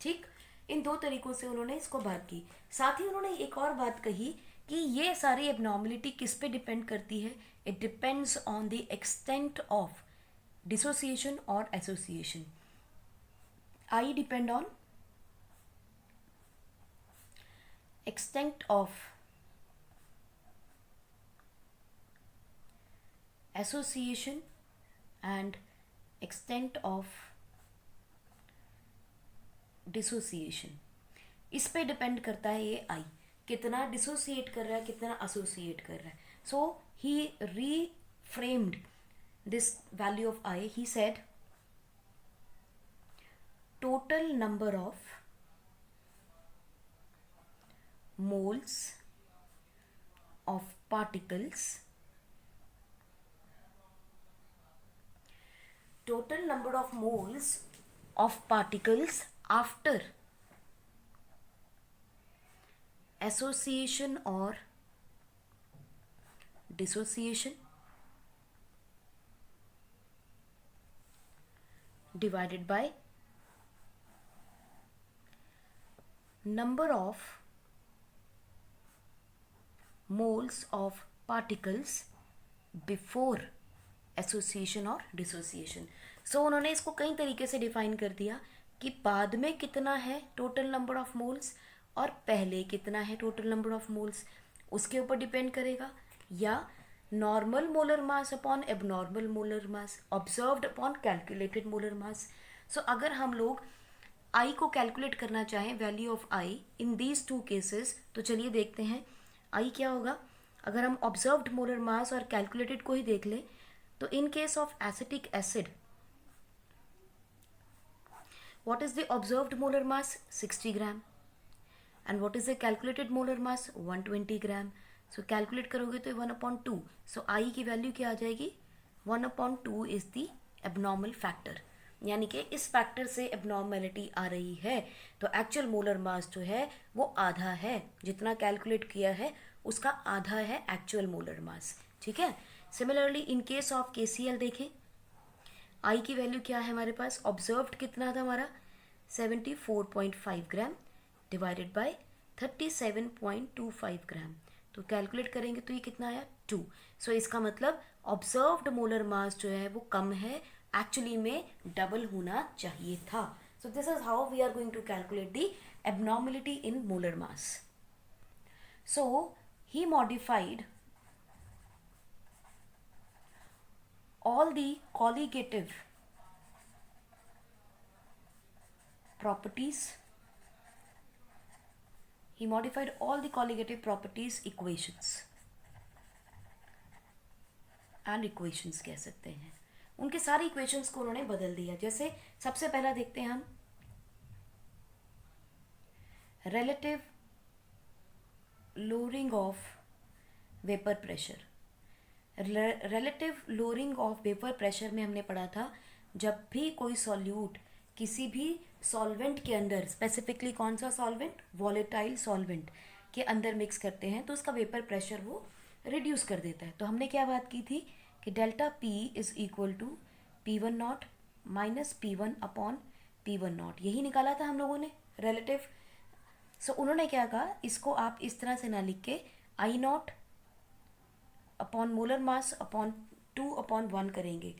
ठीक. इन दो तरीकों से उन्होंने इसको बात की. साथ ही उन्होंने एक और बात कही कि ये सारी एबनॉर्मलिटी किस पे डिपेंड करती है, it depends on the extent of dissociation और association. I depend on extent of association and extent of dissociation. इस पे डिपेंड करता है ये आई, कितना डिसोसिएट कर रहा है, कितना एसोसिएट कर रहा है. सो ही reframed this value of I. He said total number of moles of particles, total number of moles of particles after association or dissociation divided by number of moles of particles before association और dissociation. सो उन्होंने इसको कई तरीके से define कर दिया कि बाद में कितना है टोटल नंबर ऑफ मोल्स और पहले कितना है टोटल नंबर ऑफ मोल्स, उसके ऊपर डिपेंड करेगा. या normal molar mass upon abnormal molar mass, observed upon calculated molar mass. So अगर हम लोग आई को कैलकुलेट करना चाहें, value of i in these two cases, तो चलिए देखते हैं आई क्या होगा. अगर हम ऑब्जर्व्ड मोलर मास और कैलकुलेटेड को ही देख लें तो इन case of acetic acid what is the observed molar mass 60 gram and what is the calculated molar mass 120 gram. So calculate करोगे तो 1/2. सो आई की वैल्यू क्या आ जाएगी 1/2 इज द एबनॉर्मल फैक्टर. यानी कि इस फैक्टर से एबनॉर्मेलिटी आ रही है तो एक्चुअल मोलर मास जो है वो आधा है, जितना कैलकुलेट किया है उसका आधा है एक्चुअल मोलर मास. ठीक है. Similarly in case of KCl देखें, आई की वैल्यू क्या है हमारे पास, ऑब्जर्व्ड कितना था हमारा 74.5 ग्राम डिवाइडेड बाय 37.25 ग्राम. तो कैलकुलेट करेंगे तो ये कितना आया 2. सो इसका मतलब ऑब्जर्व्ड मोलर मास जो है वो कम है, एक्चुअली में डबल होना चाहिए था. So this is how we are going to calculate the abnormality in molar mass. So he modified all the colligative properties, he modified all the colligative properties equations and equations कह सकते हैं, उनके सारे equations को उन्होंने बदल दिया। जैसे सबसे पहला देखते हैं हम relative lowering of vapor pressure। relative lowering of vapor pressure में हमने पढ़ा था जब भी कोई सॉल्यूट किसी भी सॉल्वेंट के अंदर, स्पेसिफिकली कौन सा सॉल्वेंट, वॉलेटाइल सॉल्वेंट के अंदर मिक्स करते हैं तो उसका वेपर प्रेशर वो रिड्यूस कर देता है। तो हमने क्या बात की थी कि delta P is equal to P1 not minus P1 upon P1 not, यही निकाला था हम लोगों ने रिलेटिव। सो उन्होंने क्या कहा, इसको आप इस तरह से ना लिख के i not upon molar mass upon 2/1 करेंगे,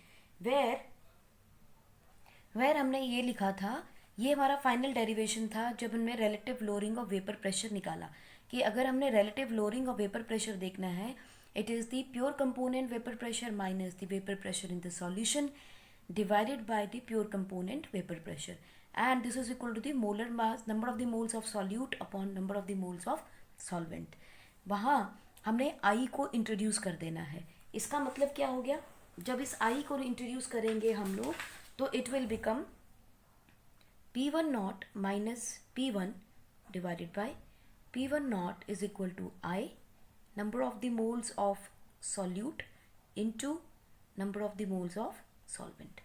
वेयर हमने ये लिखा था, ये हमारा फाइनल डेरिवेशन था जब हमने relative lowering of vapour pressure निकाला कि अगर हमने relative lowering of vapour pressure देखना है, it is the pure component vapour pressure minus the vapour pressure in the solution divided by the pure component vapor pressure, and this is equal to the molar mass, number of the moles of solute upon number of the moles of solvent। वहाँ हमने I को introduce कर देना है। इसका मतलब क्या हो गया, जब इस I को इंट्रोड्यूस करेंगे हम लोग तो it will become P1 not minus P1 divided by P1 not is equal to I number of the moles of solute into number of the moles of solvent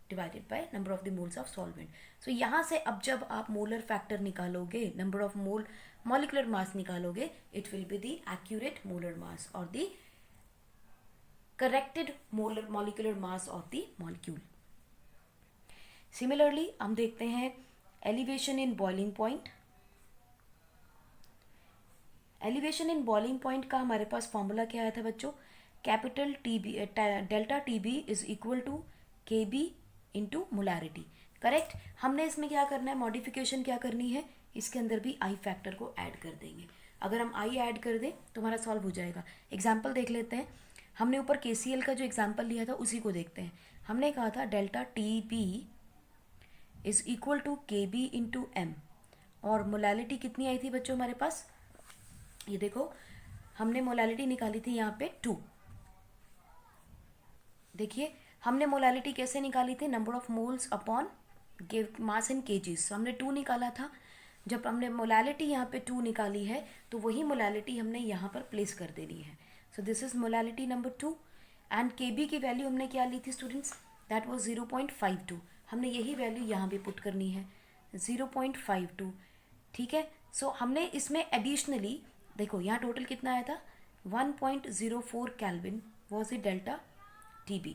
divided by number of the moles of solvent। so यहाँ से अब जब आप molar factor निकालोगे, number of mole molecular mass निकालोगे, it will be the accurate molar mass और the corrected molar molecular mass of the molecule. Similarly हम देखते हैं elevation in boiling point. Elevation in boiling point का हमारे पास formula क्या आया था बच्चों, capital TB delta TB is equal to KB into molarity. Correct. हमने इसमें क्या करना है, मॉडिफिकेशन क्या करनी है, इसके अंदर भी I फैक्टर को ऐड कर देंगे। अगर हम I ऐड कर दें तो हमारा सॉल्व हो जाएगा। एग्जाम्पल देख लेते हैं, हमने ऊपर KCl का जो एग्जाम्पल लिया था उसी को देखते हैं। हमने कहा था delta TB is equal to KB into M, और मोलैलिटी कितनी आई थी बच्चों हमारे पास, ये देखो हमने मोलैलिटी निकाली थी यहाँ पे 2। देखिए हमने मोलैलिटी कैसे निकाली थी, number of moles upon mass in KGs. हमने 2 निकाला था। जब हमने मोलैलिटी यहाँ पे 2 निकाली है तो वही मोलैलिटी हमने यहाँ पर प्लेस कर देनी है। So this is molality number 2 and KB की वैल्यू हमने क्या ली थी स्टूडेंट्स, दैट वाज 0.52। हमने यही वैल्यू यहाँ भी पुट करनी है 0.52। ठीक है। सो हमने इसमें एडिशनली देखो यहाँ टोटल कितना आया था 1.04 kelvin was the delta TB।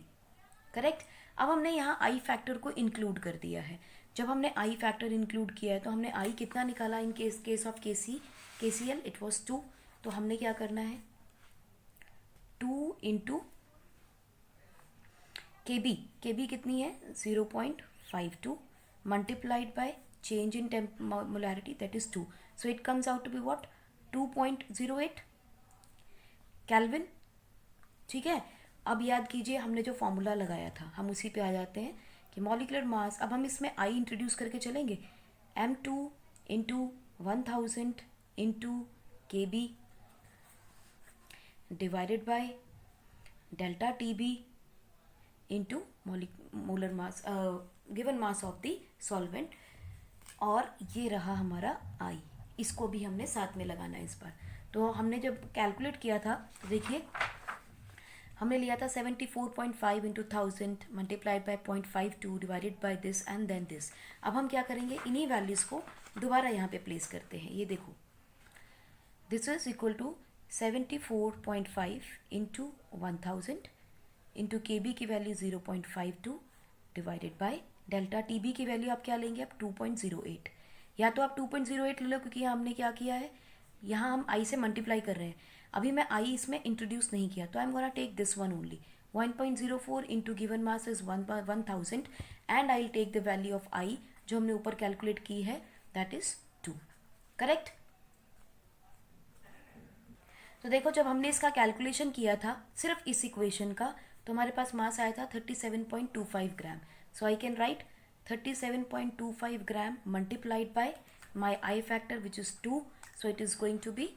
Correct. अब हमने यहाँ I फैक्टर को इंक्लूड कर दिया है। जब हमने I फैक्टर इंक्लूड किया है तो हमने I कितना निकाला इन case of KCl, it was 2। तो हमने क्या करना है 2 इंटू KB कितनी है 0.52 multiplied by change in molarity that is 2। So it comes out to be what 2.08 kelvin. ठीक है। अब याद कीजिए हमने जो फॉर्मूला लगाया था हम उसी पे आ जाते हैं कि मॉलिकुलर मास, अब हम इसमें I इंट्रोड्यूस करके चलेंगे, M2 into 1000 into KB divided by delta TB into molar mass given mass of the solvent, और ये रहा हमारा I। इसको भी हमने साथ में लगाना है इस बार। तो हमने जब कैलकुलेट किया था तो देखिए हमने लिया था 74.5 into 1000 multiplied by 0.52 divided by this and then this. अब हम क्या करेंगे, इन्हीं वैल्यूज़ को दोबारा यहाँ पे प्लेस करते हैं। ये देखो this is equal to 74.5 into 1000 into KB की value 0.52 divided by delta TB की वैल्यू आप क्या लेंगे, आप 2.08। या तो आप 2.08 ले लो क्योंकि यहाँ हमने क्या किया है, यहाँ हम I से मल्टीप्लाई कर रहे हैं। अभी मैं I इसमें इंट्रोड्यूस नहीं किया तो I am gonna take this one only 1.04 into given mass is 1000 and I will take the value of I जो हमने ऊपर कैलकुलेट की है दैट इज 2। करेक्ट। तो देखो जब हमने इसका कैलकुलेशन किया था सिर्फ इस इक्वेशन का, तो हमारे पास मास आया था 37.25 gram. So I can write 37.25 gram multiplied by my i factor which is 2. So it is going to be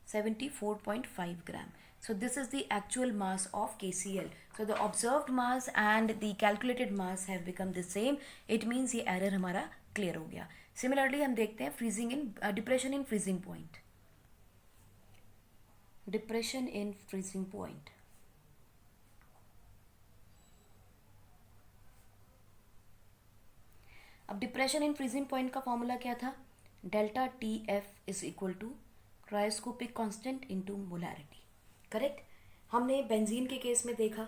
74.5 gram. So this is the actual mass of KCl. So the observed mass and the calculated mass have become the same. It means ये error हमारा clear हो गया. Similarly हम देखते हैं freezing in depression in freezing point. Depression in freezing point. अब depression in freezing point का formula क्या था? Delta T F is equal to cryoscopic constant into molarity. Correct. हमने बेंजीन के केस में देखा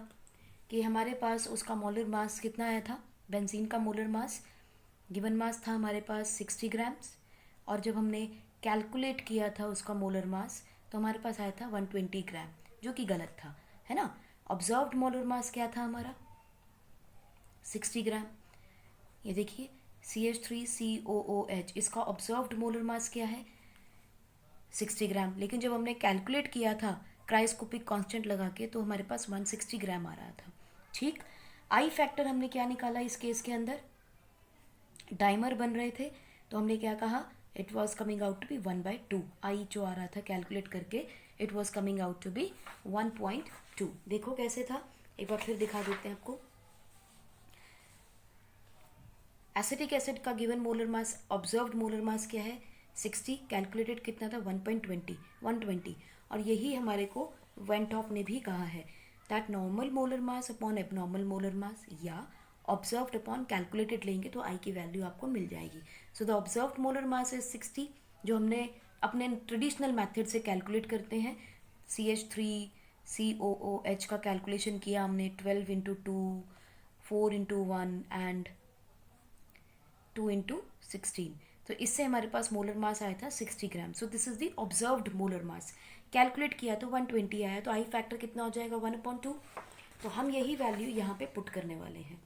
कि हमारे पास उसका मोलर मास कितना आया था. बेंजीन का मोलर मास गिवन मास था हमारे पास 60 ग्राम्स, और जब हमने कैलकुलेट किया था उसका मोलर मास तो हमारे पास आया था 120 ग्राम, जो कि गलत था, है ना. ऑब्जर्व्ड मोलर मास क्या था हमारा? 60 ग्राम. ये देखिए CH3COOH, इसका ऑब्जर्व्ड मोलर मास क्या है? 60 ग्राम. लेकिन जब हमने कैलकुलेट किया था क्रायोस्कोपिक कांस्टेंट लगा के तो हमारे पास 160 ग्राम आ रहा था. ठीक. आई फैक्टर हमने क्या निकाला इस केस के अंदर? डाइमर बन रहे थे तो हमने क्या कहा? It was coming out to be 1/2. I जो आ रहा था कैलकुलेट करके it was coming out to be 1.2. देखो कैसे था, एक बार फिर दिखा देते हैं आपको. एसिटिक एसिड का given molar mass, observed molar मास क्या है? 60. कैलकुलेटेड कितना था? 120. और यही हमारे को वेंटॉफ ने भी कहा है that normal molar mass upon abnormal molar मास या ऑब्जर्व्ड अपॉन कैलकुलेटेड लेंगे तो आई की वैल्यू आपको मिल जाएगी. So the observed molar mass is 60, जो हमने अपने ट्रेडिशनल मेथड से कैलकुलेट करते हैं. CH3COOH का कैलकुलेशन किया हमने 12 × 2, 4 × 1 एंड 2 × 16. तो इससे हमारे पास मोलर मास आया था 60 gram. So this is the observed molar mass. Calculate किया तो 120 आया, तो आई फैक्टर कितना हो जाएगा? 1/2. तो हम यही वैल्यू यहाँ पे पुट करने वाले हैं.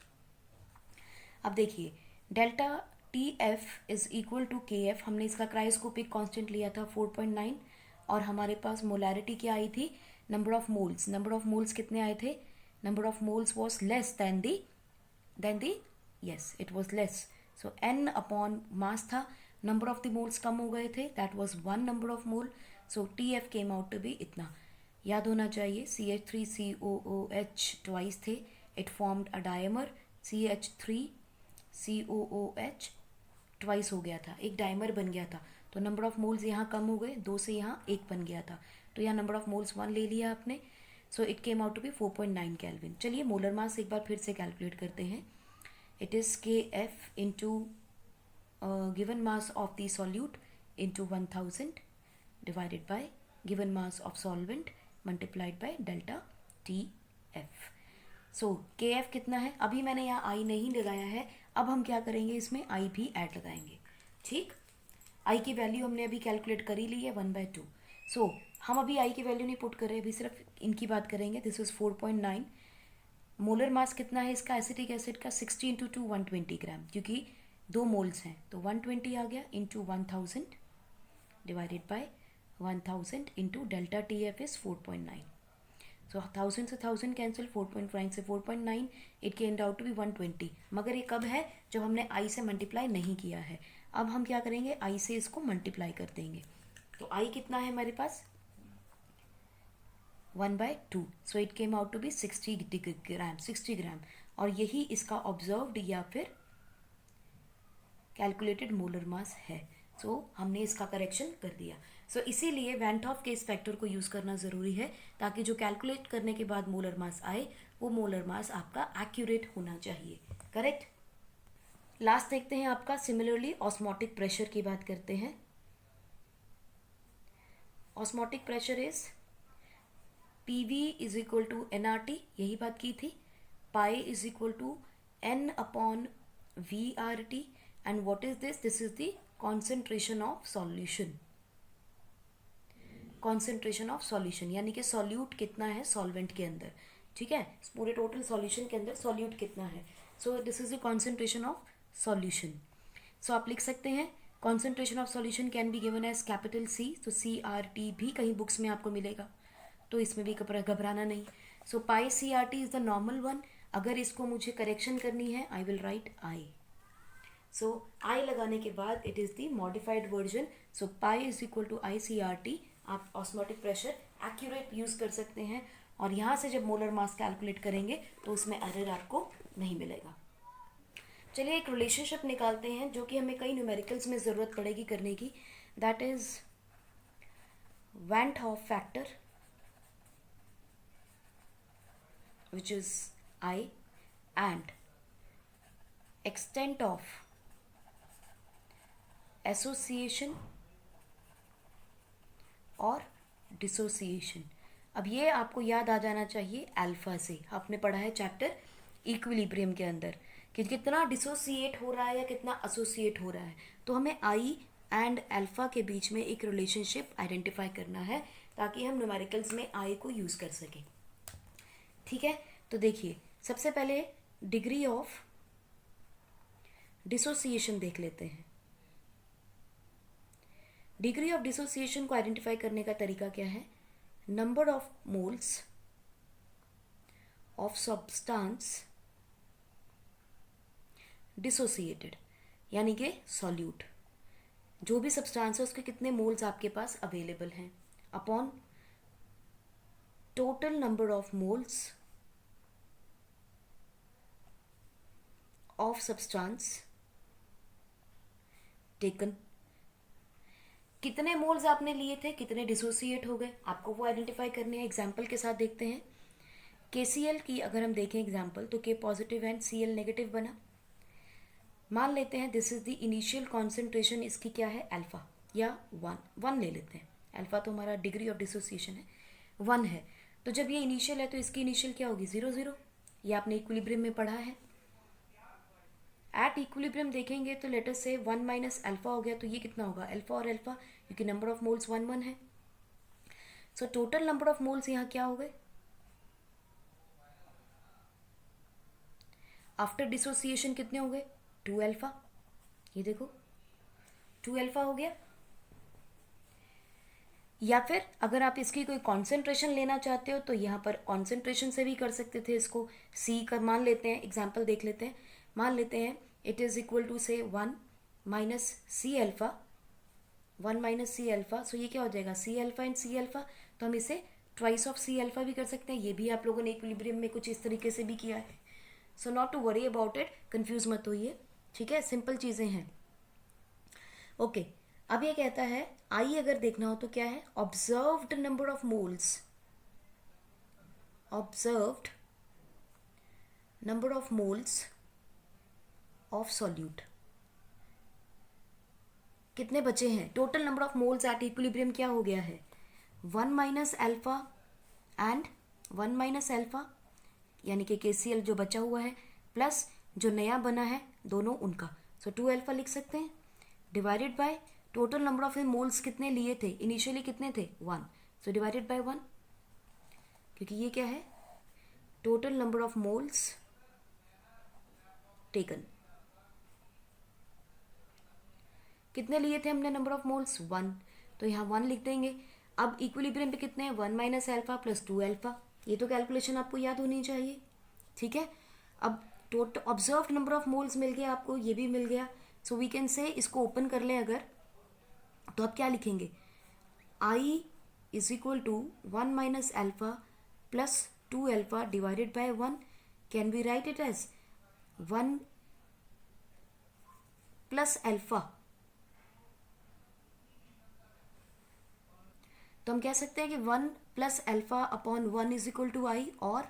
अब देखिए delta T F is equal to K F. हमने इसका क्रायोस्कोपिक कांस्टेंट लिया था 4.9 और हमारे पास मोलैरिटी क्या आई थी? Number of moles. Number of moles कितने आए थे? Number of moles was less than the yes it was less. So n upon mass था, नंबर ऑफ द मोल्स कम हो गए थे, that was 1 number of mole. So T F came out to be इतना. याद होना चाहिए CH3COOH twice थे, it formed a dimer. CH3COOH twice हो गया था, एक डायमर बन गया था. तो नंबर ऑफ मोल्स यहाँ कम हो गए, 2 से यहाँ 1 बन गया था. तो यहाँ नंबर ऑफ मोल्स 1 ले लिया आपने. So it came out to be 4.9 kelvin. चलिए मोलर मास एक बार फिर से कैलकुलेट करते हैं. It is Kf into given mass of the solute into 1000 divided by given mass of solvent multiplied by delta Tf. So Kf कितना है? अभी मैंने यहाँ I नहीं लगाया है. अब हम क्या करेंगे, इसमें I भी ऐड लगाएंगे. ठीक. I की वैल्यू हमने अभी कैलकुलेट कर ही ली है 1/2. सो हम अभी I की वैल्यू नहीं पुट कर रहे, अभी सिर्फ इनकी बात करेंगे. This is 4.9. मोलर मास कितना है इसका एसिटिक एसिड का? 60 × 2 120 ग्राम, क्योंकि 2 मोल्स हैं तो 120 आ गया into 1000 divided by 1000 into delta T F is 4.9. सो 1000 से 1000 कैंसिल, 4.9 से 4.9, इट केम्ड आउट टू बी 120. मगर ये कब है? जब हमने आई से मल्टीप्लाई नहीं किया है. अब हम क्या करेंगे, आई से इसको मल्टीप्लाई कर देंगे. तो आई कितना है हमारे पास? 1/2. So it came out to be 60 gram. और यही इसका ऑब्जर्व्ड या फिर कैलकुलेटेड मोलर मास है. सो हमने इसका करेक्शन कर दिया. सो इसीलिए वेंटॉफ के इस फैक्टर को यूज़ करना ज़रूरी है ताकि जो कैलकुलेट करने के बाद मोलर मास आए वो मोलर मास आपका एक्यूरेट होना चाहिए. करेक्ट. लास्ट देखते हैं आपका सिमिलरली ऑस्मोटिक प्रेशर की बात करते हैं. Osmotic pressure is PV is equal to nRT, यही बात की थी. Pi is equal to N upon VRT. And what is this? This is the concentration of solution. Concentration of solution यानी कि सॉल्यूट कितना है सॉल्वेंट के अंदर. ठीक है, पूरे टोटल सॉल्यूशन के अंदर सॉल्यूट कितना है. So this is the concentration of solution. So आप लिख सकते हैं concentration of solution can be given as capital C. तो CRT भी कहीं बुक्स में आपको मिलेगा. तो इसमें भी घबराना नहीं। सो पाई CRT is the normal one. अगर इसको मुझे करेक्शन करनी है, आई विल राइट आई। सो आई लगाने के बाद it is the modified version. So pi is equal to ICRT। आप ऑस्मोटिक प्रेशर एक्यूरेट यूज़ कर सकते हैं, और यहाँ से जब मोलर मास कैलकुलेट करेंगे तो उसमें एरर आपको नहीं मिलेगा। चलिए एक रिलेशनशिप निकालते हैं जो कि हमें कई न्यूमेरिकल्स में ज़रूरत पड़ेगी करने की। That is Van't Hoff factor, which is I, and extent of association और डिसोसिएशन। अब ये आपको याद आ जाना चाहिए अल्फा से, आपने पढ़ा है चैप्टर इक्विलिब्रियम के अंदर कि कितना डिसोसिएट हो रहा है या कितना एसोसिएट हो रहा है। तो हमें आई एंड अल्फा के बीच में एक रिलेशनशिप आइडेंटिफाई करना है ताकि हम न्यूमेरिकल्स में आई को यूज़ कर सकें। ठीक है, तो देखिए सबसे पहले डिग्री ऑफ डिसोसिएशन देख लेते हैं। डिग्री ऑफ डिसोसिएशन को आइडेंटिफाई करने का तरीका क्या है? Number of moles of substance dissociated, यानी कि सॉल्यूट, जो भी सब्सटेंस है उसके कितने मोल्स आपके पास अवेलेबल हैं, upon total number of moles of substance taken. कितने मोल्स आपने लिए थे, कितने डिसोसिएट हो गए, आपको वो आइडेंटिफाई करने हैं। एग्जाम्पल के साथ देखते हैं। KCl की अगर हम देखें एग्जाम्पल, तो K positive and Cl negative बना। मान लेते हैं this is the initial concentration, इसकी क्या है अल्फा, या 1 ले लेते हैं। अल्फा तो हमारा डिग्री ऑफ डिसोसिएशन है, 1 है। तो जब ये इनिशियल है तो इसकी इनिशियल क्या होगी, 0 0। ये आपने इक्विलिब्रियम में पढ़ा है। एट इक्विलिब्रियम देखेंगे तो लेट अस से 1 माइनस अल्फा हो गया, तो ये कितना होगा अल्फा और अल्फा, क्योंकि नंबर ऑफ मोल्स 1 1 है। So total number of moles यहाँ क्या हो गए आफ्टर डिसोसिएशन, कितने हो गए 2 अल्फा। ये देखो 2 अल्फा हो गया। या फिर अगर आप इसकी कोई कॉन्सेंट्रेशन लेना चाहते हो तो यहाँ पर कॉन्सेंट्रेशन से भी कर सकते थे इसको। सी का मान लेते हैं, एग्जाम्पल देख लेते हैं। मान लेते हैं इट इज़ इक्वल टू से 1 minus C alpha, 1 minus C alpha. So ये क्या हो जाएगा C alpha and C alpha. तो हम इसे ट्वाइस ऑफ सी अल्फा भी कर सकते हैं। ये भी आप लोगों ने इक्विलिब्रियम में कुछ इस तरीके से भी किया है। So not to worry about it, confuse मत होइए, ठीक है, सिंपल चीज़ें हैं। ओके, अब ये कहता है आई अगर देखना हो तो क्या है, observed number of moles, observed number of moles of solute, कितने बचे हैं, total number of moles at equilibrium क्या हो गया है 1 minus alpha and 1 minus alpha, यानी कि KCl जो बचा हुआ है प्लस जो नया बना है, दोनों उनका। सो 2 अल्फा लिख सकते हैं, divided by total number of moles कितने लिए थे, इनिशियली कितने थे 1। सो डिवाइडेड बाय 1, क्योंकि ये क्या है total number of moles taken. कितने लिए थे हमने नंबर ऑफ मोल्स 1, तो यहाँ 1 लिख देंगे। अब इक्विलिब्रियम पे कितने हैं 1 माइनस अल्फा प्लस 2 अल्फा। ये तो कैलकुलेशन आपको याद होनी चाहिए, ठीक है। अब total observed number of moles मिल गया आपको, ये भी मिल गया। सो वी कैन से इसको ओपन कर लें अगर, तो आप क्या लिखेंगे I is equal to 1 minus alpha plus 2 alpha divided by 1। Can we write it as 1 plus alpha. तो हम कह सकते हैं कि 1 plus alpha upon 1 is equal to i, और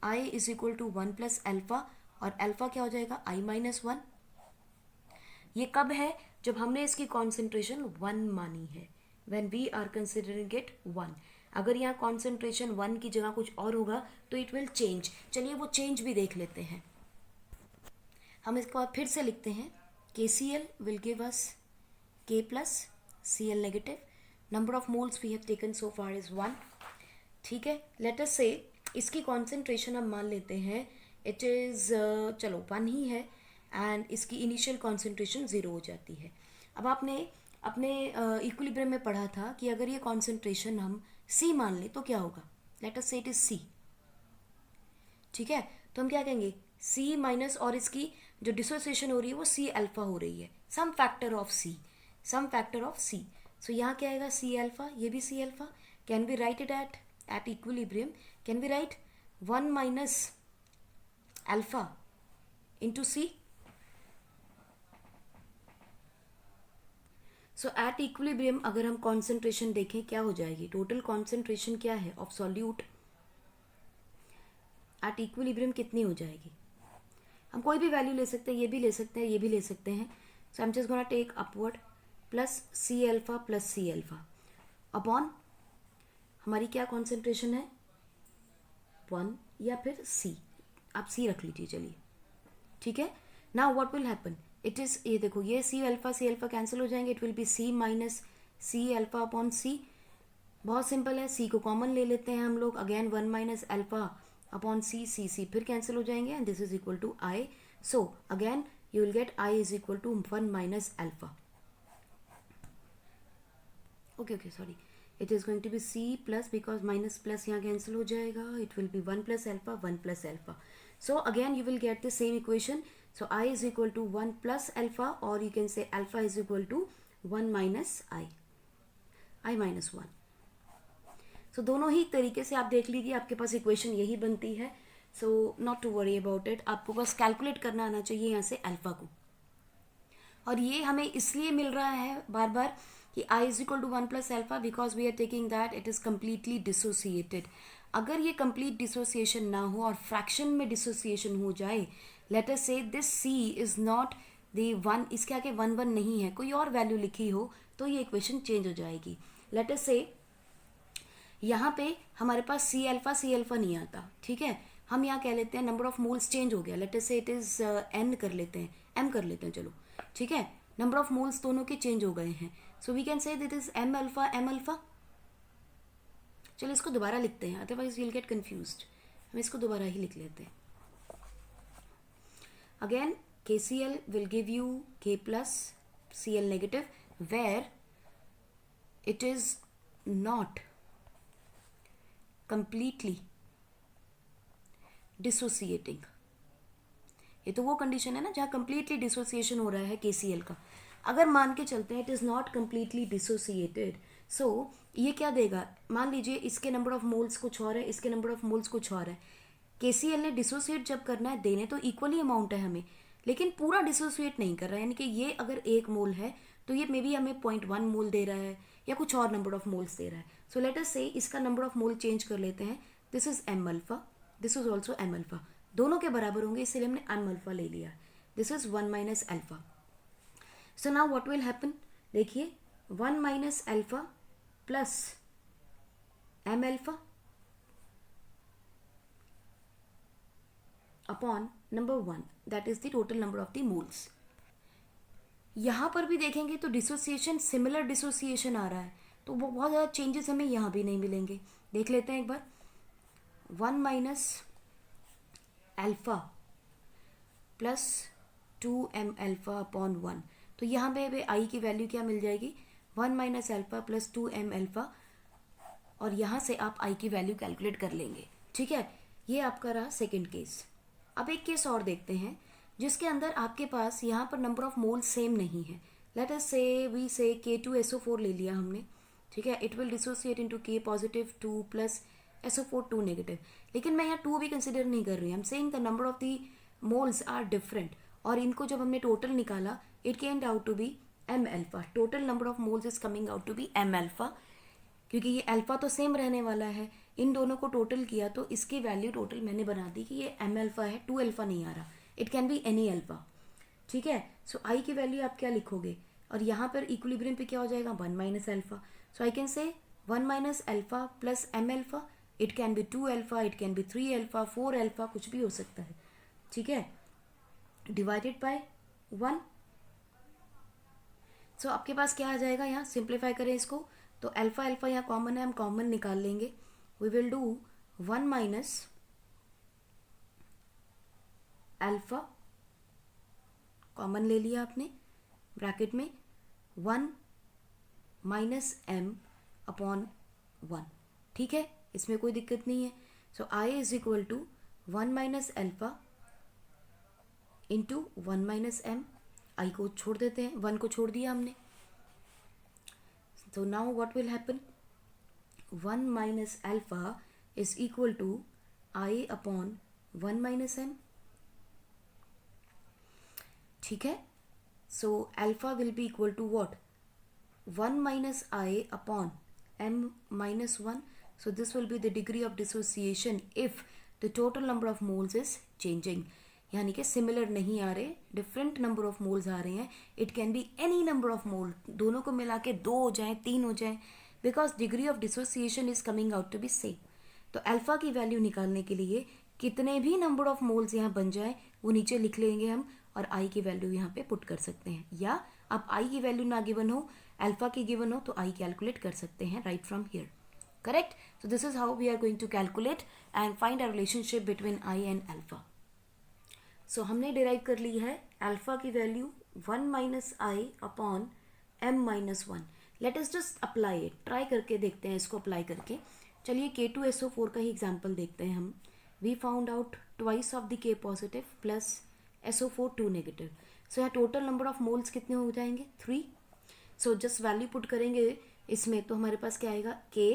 I is equal to 1 plus alpha, और अल्फा क्या हो जाएगा I माइनस 1। ये कब है, जब हमने इसकी कॉन्सेंट्रेशन 1 मानी है, when we are considering it 1। अगर यहाँ कॉन्सेंट्रेशन 1 की जगह कुछ और होगा तो इट विल चेंज। चलिए वो चेंज भी देख लेते हैं। हम इसके बाद फिर से लिखते हैं KCl will give us K plus Cl negative, number of moles we have taken so far is 1, ठीक है। लेट अस से इसकी कॉन्सेंट्रेशन हम मान लेते हैं इट इज़ चलो 1 ही है, एंड इसकी इनिशियल कॉन्सेंट्रेशन 0 हो जाती है। अब आपने अपने इक्विलिब्रियम में पढ़ा था कि अगर ये कॉन्सेंट्रेशन हम C मान लें तो क्या होगा, लेट अस से इट इज सी, ठीक है। तो हम क्या कहेंगे, सी माइनस, और इसकी जो डिसोसिएशन हो रही है वो सी अल्फा हो रही है, some factor of C, some factor of C. So यहाँ क्या आएगा, सी अल्फा, ये भी C alpha. Can we write it at equilibrium, can we write 1 minus alpha into C. So at equilibrium अगर हम कॉन्सेंट्रेशन देखें क्या हो जाएगी, टोटल कॉन्सेंट्रेशन क्या है ऑफ सॉल्यूट एट इक्विलिब्रियम कितनी हो जाएगी। हम कोई भी वैल्यू ले सकते हैं, ये भी ले सकते हैं, ये भी ले सकते हैं। So I am just gonna take upward plus C alpha plus C alpha upon हमारी क्या कॉन्सेंट्रेशन है 1 या फिर सी, आप सी रख लीजिए चलिए, ठीक है। Now what will happen, it is, ये देखो ये सी अल्फा कैंसिल हो जाएंगे, it will be C minus C alpha upon C. बहुत सिंपल है, सी को कॉमन ले लेते हैं हम लोग, again 1 minus alpha upon C, C फिर कैंसिल हो जाएंगे and this is equal to I. So again you will get I is equal to 1 minus alpha. Okay sorry, it is going to be C plus, because minus plus यहाँ cancel हो जाएगा, it will be 1 plus alpha 1 plus alpha. So again you will get the same equation. So I is equal to 1 plus alpha, or you can say alpha is equal to 1 minus I minus 1. So दोनों ही तरीके से आप देख लीजिए, आपके पास equation यही बनती है। So not to worry about it, आपको बस कैलकुलेट करना आना चाहिए यहाँ से अल्फा को। और ये हमें इसलिए मिल रहा है बार बार कि I is equal to 1 plus alpha because we are taking that it is completely dissociated. अगर ये complete dissociation ना हो और फ्रैक्शन में dissociation हो जाए, let us say this C is not the 1, इसके आगे 1 1 नहीं है, कोई और वैल्यू लिखी हो तो ये इक्वेशन चेंज हो जाएगी। let us say यहाँ पे हमारे पास सी अल्फा नहीं आता, ठीक है। हम यहाँ कह लेते हैं नंबर ऑफ मोल्स चेंज हो गया, लेट अस से इट इज एन कर लेते हैं, एम कर लेते हैं, चलो ठीक है। नंबर ऑफ मोल्स दोनों के चेंज हो गए हैं, सो वी कैन से दिट इज एम अल्फा। चलो इसको दोबारा लिखते हैं, अदरवाइज वील गेट कंफ्यूज्ड, हम इसको दोबारा ही लिख लेते हैं। Again KCl will give you K plus Cl negative where it is not completely dissociating। ये तो वो कंडीशन है ना जहाँ completely dissociation हो रहा है KCl का। अगर मान के चलते हैं it is not completely dissociated, so ये क्या देगा, मान लीजिए इसके नंबर ऑफ मोल्स कुछ और है, इसके नंबर ऑफ मोल्स कुछ और है। KCl ने डिसोसिएट जब करना है, देने तो इक्वली अमाउंट है हमें, लेकिन पूरा डिसोसिएट नहीं कर रहा है, यानी कि ये अगर 1 मोल है तो ये मे बी हमें 0.1 मोल दे रहा है या कुछ और नंबर ऑफ मोल्स दे रहा है। सो लेट अस से इसका नंबर ऑफ मोल चेंज कर लेते हैं, this is M alpha, this is also M alpha, दोनों के बराबर होंगे इसलिए हमने एम अल्फा ले लिया, this is 1 minus alpha. So now what will happen, देखिए 1 minus alpha plus M alpha upon number 1, that is the total number of the moles. यहाँ पर भी देखेंगे तो डिसोसिएशन, सिमिलर डिसोसिएशन आ रहा है, तो वो बहुत ज़्यादा चेंजेस हमें यहाँ भी नहीं मिलेंगे। देख लेते हैं एक बार, 1 minus alpha plus 2m alpha upon 1, तो यहाँ पे आई की वैल्यू क्या मिल जाएगी, 1 minus alpha plus 2m alpha, और यहाँ से आप आई की वैल्यू कैलकुलेट कर लेंगे, ठीक है। ये आपका रहा सेकेंड केस। अब एक केस और देखते हैं जिसके अंदर आपके पास यहाँ पर नंबर ऑफ मोल सेम नहीं है। लेट अस से वी से K2SO4 ले लिया हमने, ठीक है। It will dissociate into K positive 2 plus SO4 2 negative, लेकिन मैं यहाँ 2 भी कंसिडर नहीं कर रही, I am saying the number of the moles are different, और इनको जब हमने टोटल निकाला it came out to be M alpha, total number of moles is coming out to be M alpha, क्योंकि ये अल्फा तो सेम रहने वाला है, इन दोनों को टोटल किया तो इसकी वैल्यू टोटल मैंने बना दी कि ये एम अल्फा है, 2 अल्फा नहीं आ रहा, it can be any alpha, ठीक है। सो आई की वैल्यू आप क्या लिखोगे, और यहाँ पर इक्विलिब्रियम पे क्या हो जाएगा 1 minus alpha, so I can say 1 minus alpha plus M alpha, it can be 2 alpha, it can be 3 alpha, 4 alpha, कुछ भी हो सकता है, ठीक है, डिवाइडेड बाय 1। सो आपके पास क्या आ जाएगा, यहाँ सिंप्लीफाई करें इसको तो अल्फा अल्फा यहाँ कॉमन है, हम कॉमन निकाल लेंगे, we will do 1 minus alpha, common ले लिया आपने ब्रैकेट में, 1 माइनस एम अपॉन 1, ठीक है। इसमें कोई दिक्कत नहीं है. So I is equal to 1 minus alpha into 1 minus m. I को छोड़ देते हैं, 1 को छोड़ दिया हमने. So now what will happen? 1 minus alpha is equal to I upon 1 minus m. ठीक है. So alpha will be equal to what? 1 minus I upon m minus 1. So this will be the degree of dissociation if the total number of moles is changing. यानी कि similar नहीं आ रहे, different number of moles आ रहे हैं. It can be any number of मोल, दोनों को मिला के 2 हो जाए, 3 हो जाए, because degree of dissociation is coming out to be same. तो अल्फा की वैल्यू निकालने के लिए कितने भी नंबर ऑफ मोल्स यहाँ बन जाए वो नीचे लिख लेंगे हम, और आई की वैल्यू यहाँ पे पुट कर सकते हैं. या अब आई की वैल्यू ना गिवन हो, अल्फा की गिवन हो, तो आई कैलकुलेट कर सकते हैं right from here. Correct. So this is how we are going to calculate and find a relationship between i and alpha. So हमने डिराइव कर ली है अल्फा की value 1 minus I upon m minus 1. Let us just apply it, try करके देखते हैं इसको apply करके. चलिए K2SO4 का ही एग्जाम्पल देखते हैं हम. We found out twice of the K positive plus SO4 2 negative. So यहाँ टोटल नंबर ऑफ मोल्स कितने हो जाएंगे? 3. सो जस्ट वैल्यू पुट करेंगे इसमें तो हमारे पास क्या आएगा? K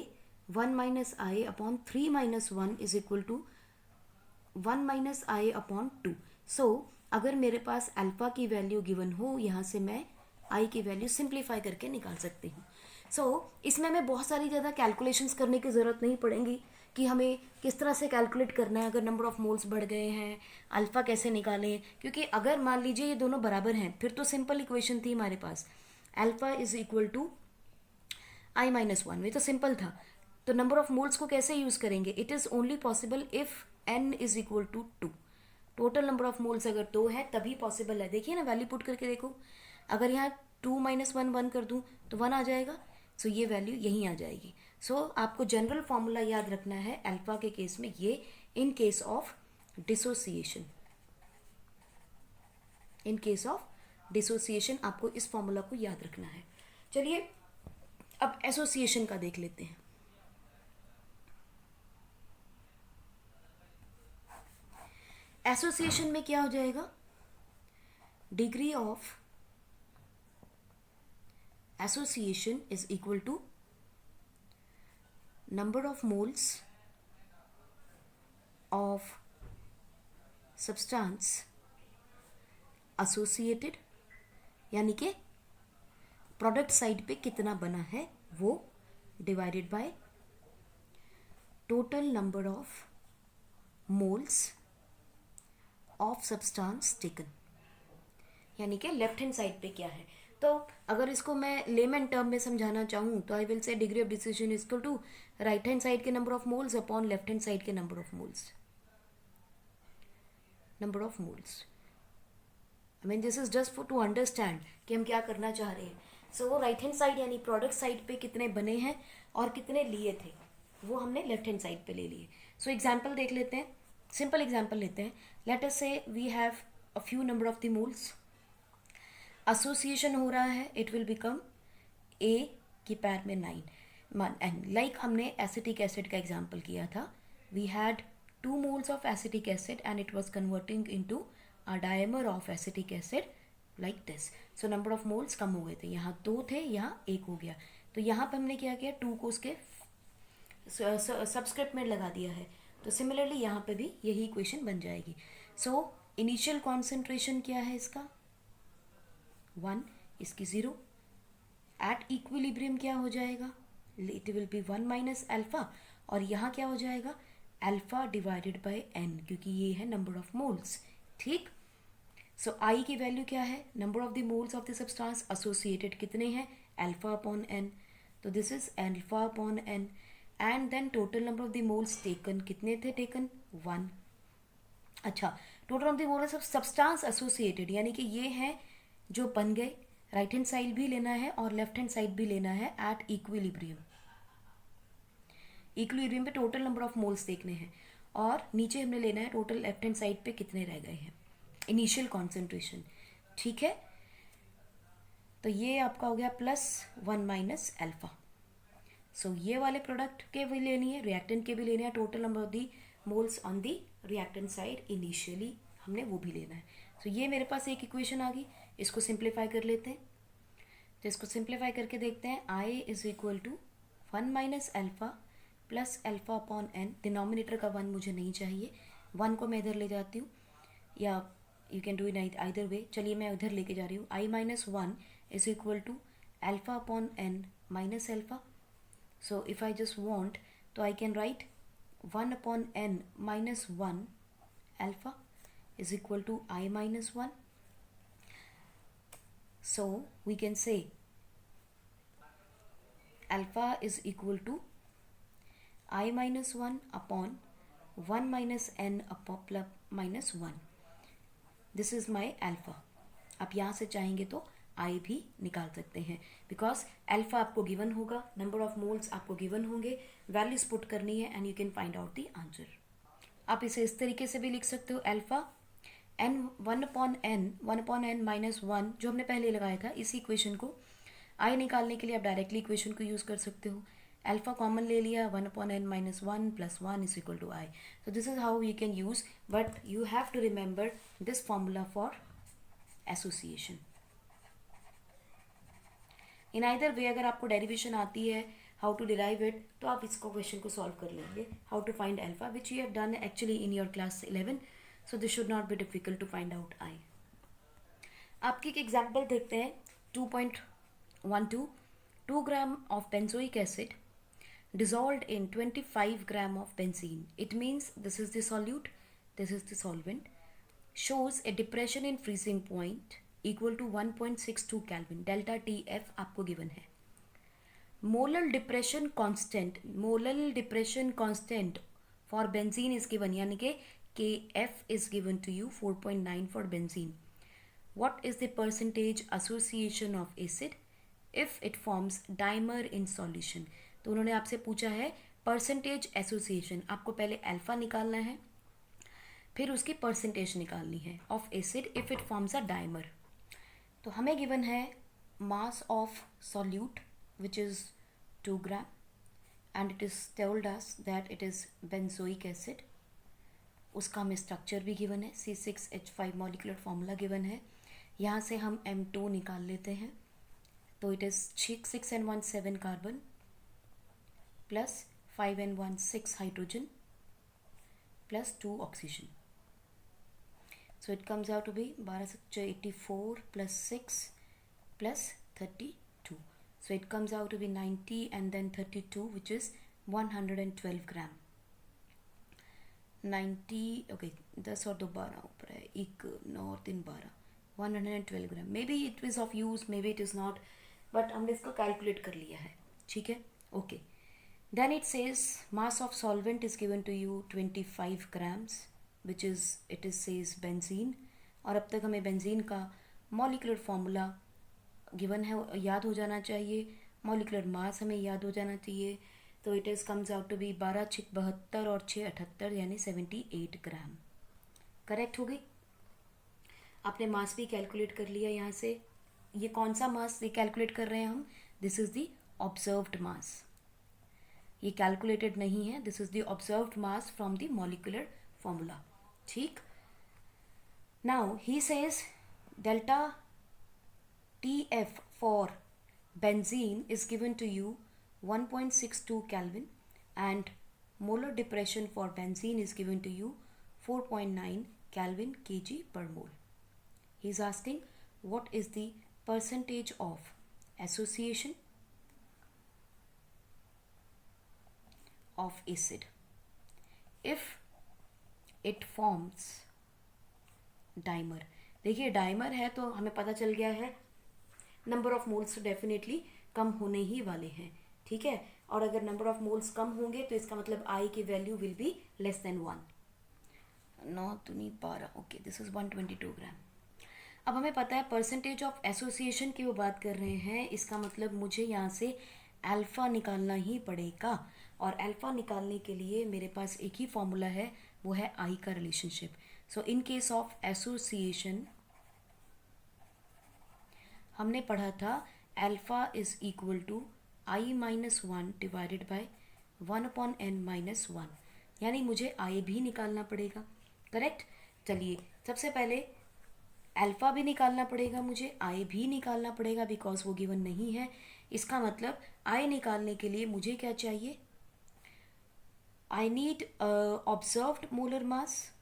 1 minus I upon 3 minus 1 is equal to 1 minus I upon 2. So अगर मेरे पास अल्फा की वैल्यू गिवन हो, यहाँ से मैं आई की वैल्यू सिंप्लीफाई करके निकाल सकती हूँ. सो इसमें हमें बहुत सारी ज़्यादा कैलकुलेशंस करने की ज़रूरत नहीं पड़ेगी कि हमें किस तरह से कैलकुलेट करना है. अगर नंबर ऑफ मोल्स बढ़ गए हैं, अल्फा कैसे निकालें, क्योंकि अगर मान लीजिए ये दोनों बराबर हैं फिर तो सिंपल इक्वेशन थी हमारे पास, alpha is equal to i minus 1. ये तो सिंपल था. तो नंबर ऑफ मोल्स को कैसे यूज़ करेंगे? It is only possible if n is equal to 2. Total number of moles अगर 2 है तभी पॉसिबल है. देखिए ना, वैल्यू पुट करके देखो. अगर यहाँ 2 माइनस 1 1 कर दूँ तो 1 आ जाएगा. सो ये वैल्यू यहीं आ जाएगी. सो आपको जनरल फॉर्मूला याद रखना है अल्फा के केस में, ये इन case of dissociation. In case of dissociation आपको इस फॉर्मूला को याद रखना है. चलिए अब एसोसिएशन का देख लेते हैं. एसोसिएशन में क्या हो जाएगा? Degree of association is equal to number of moles of substance associated, यानी कि प्रोडक्ट साइड पे कितना बना है वो, divided by total number of moles of substance taken, यानी कि लेफ्ट हैंड साइड पे क्या है. तो अगर इसको मैं लेमन टर्म में समझाना चाहूँ तो I will say degree of dissociation is equal to right hand side के number of moles upon left hand side के number of moles. Number of moles, I mean this is just for to understand कि हम क्या करना चाह रहे हैं. So right hand side यानी प्रोडक्ट साइड पे कितने बने हैं और कितने लिए थे वो हमने लेफ्ट हैंड साइड पे ले लिए. सो एग्जाम्पल देख लेते हैं, सिंपल एग्जाम्पल लेते हैं. Let us say we have a few number of the moles, association हो रहा है, इट विल बिकम ए की पैर में 9 एंड लाइक हमने एसिटिक एसिड का एग्जाम्पल किया था. We had 2 moles of acetic acid and it was converting into a dimer of acetic acid like this. So number of moles कम हो गए थे, यहाँ 2 थे, यहाँ 1 हो गया. तो यहाँ पे हमने क्या किया, 2 को उसके सबस्क्रिप्ट में लगा दिया है. तो सिमिलरली यहाँ पे भी यही इक्वेशन बन जाएगी. सो इनिशियल कॉन्सेंट्रेशन क्या है इसका 1, इसकी 0. एट इक्विलिब्रियम क्या हो जाएगा, it will be 1 minus alpha, और यहाँ क्या हो जाएगा अल्फा डिवाइडेड बाय n, क्योंकि ये है नंबर ऑफ मोल्स. ठीक. सो आई की वैल्यू क्या है, number of the moles of the substance associated कितने हैं, अल्फा अपॉन n. तो this is alpha upon n. And then total number of the moles taken, कितने थे टेकन 1. अच्छा, total of the moles of substance associated यानी कि ये हैं जो बन गए. राइट हैंड साइड भी लेना है और लेफ्ट हैंड साइड भी लेना है एट इक्विलिब्रियम. इक्विलिब्रियम पे टोटल नंबर ऑफ मोल्स देखने हैं और नीचे हमने लेना है टोटल लेफ्ट हैंड साइड पे कितने रह गए हैं, इनिशियल कॉन्सेंट्रेशन. ठीक है. तो ये आपका हो गया +1 माइनस अल्फा. सो ये वाले प्रोडक्ट के भी लेनी है, रिएक्टेंट के भी लेने हैं, total number of the moles on the reactant side initially हमने वो भी लेना है। सो ये मेरे पास एक इक्वेशन आ गई, इसको सिंप्लीफाई कर लेते हैं। तो इसको सिंप्लीफाई करके देखते हैं, i is equal to 1 minus alpha plus alpha upon n, denominator का 1 मुझे नहीं चाहिए, 1 को मैं इधर ले जाती हूँ, या you can do in either way. चलिए मैं उधर लेके जा रही हूँ, i minus 1 is equal to alpha upon n minus alpha. So if I just want तो I can write 1 upon n minus 1 alpha is equal to I minus 1. So we can say alpha is equal to I minus 1 upon 1 minus n upon plus minus 1. This is my alpha. आप यहाँ से चाहेंगे तो आई भी निकाल सकते हैं, because alpha आपको गिवन होगा, नंबर ऑफ मोल्स आपको गिवन होंगे, वैल्यूज पुट करनी है and you can find out the answer. आप इसे इस तरीके से भी लिख सकते हो, alpha n 1 upon n minus 1 जो हमने पहले लगाया था, इसी इक्वेशन को आई निकालने के लिए आप डायरेक्टली इक्वेशन को यूज़ कर सकते हो। अल्फा कॉमन ले लिया, 1 upon n minus 1 plus 1 is equal to I. So this is how you can use, but you have to remember this formula for association. In either way अगर आपको derivation आती है how to derive it, तो आप इसको question को solve कर लेंगे, how to find alpha, which you have done actually in your class 11, so this should not be difficult to find out i. आपकी एक एग्जाम्पल देखते हैं, 2.12 2 gram of benzoic acid dissolved in 25 gram of benzene. It means this is the solute, this is the solvent, shows a depression in freezing point equal to 1.62 Kelvin. Delta TF आपको given है। Molar depression constant for benzene is given, यानी कि KF is given to you 4.9 for benzene. What is the percentage association of acid if it forms dimer in solution? तो उन्होंने आपसे पूछा है percentage association, आपको पहले अल्फा निकालना है, फिर उसकी परसेंटेज निकालनी है of acid if it forms a dimer. तो हमें गिवन है मास of solute which is 2 gram and it is told us that it is benzoic acid. उसका हमें स्ट्रक्चर भी गिवन है, C6H5 मॉलिक्यूलर फॉर्मूला गिवन है। यहाँ से हम M2 निकाल लेते हैं, तो it is 6N1 carbon plus 5N1 6 hydrogen plus 2 oxygen. So it comes out to be 84 plus 6 plus 32. So it comes out to be 90 and then 32, which is 112 gram. 90, okay, 10 और 2 12 ऊपर है, 1 9 और 3 12, 112 gram. May be it is of use, may be it is not, but हमने इसको calculate कर लिया है, ठीक है, okay. Then it says mass of solvent is given to you 25 grams, which is it is says benzene, और अब तक हमें बेंजीन का मॉलिक्यूलर फार्मूला गिवन है, याद हो जाना चाहिए, मॉलिक्यूलर मास हमें याद हो जाना चाहिए। तो it is comes out to be 12 6 72 और 6 78 यानी 78 ग्राम। करेक्ट हो गई। आपने मास भी कैलकुलेट कर लिया यहाँ से। ये कौन सा मास कैलकुलेट कर रहे हैं हम? This is the observed mass, ये कैलकुलेटेड नहीं है, this is the observed mass from the molecular formula, ठीक। Now he says delta TF for benzene is given to you 1.62 Kelvin and molar depression for benzene is given to you 4.9 Kelvin kg per mole. He is asking what is the percentage of association of acid if it forms dimer। देखिए dimer है तो हमें पता चल गया है number of moles definitely come होने ही वाले हैं, ठीक है। और अगर नंबर ऑफ मोल्स कम होंगे तो इसका मतलब आई की value will be less than 1। 9 दूनी 12, ओके, दिस इज 122 ग्राम। अब हमें पता है परसेंटेज ऑफ एसोसिएशन की वो बात कर रहे हैं, इसका मतलब मुझे यहाँ से अल्फ़ा निकालना ही पड़ेगा, और अल्फ़ा निकालने के लिए मेरे पास एक ही फॉर्मूला है, वो है आई का relationship. So in case of association हमने पढ़ा था alpha is equal to i minus one divided by 1/n-1, यानी मुझे आई भी निकालना पड़ेगा, करेक्ट। चलिए सबसे पहले अल्फ़ा भी निकालना पड़ेगा, मुझे आई भी निकालना पड़ेगा बिकॉज वो गिवन नहीं है। इसका मतलब आई निकालने के लिए मुझे क्या चाहिए, I need observed molar mass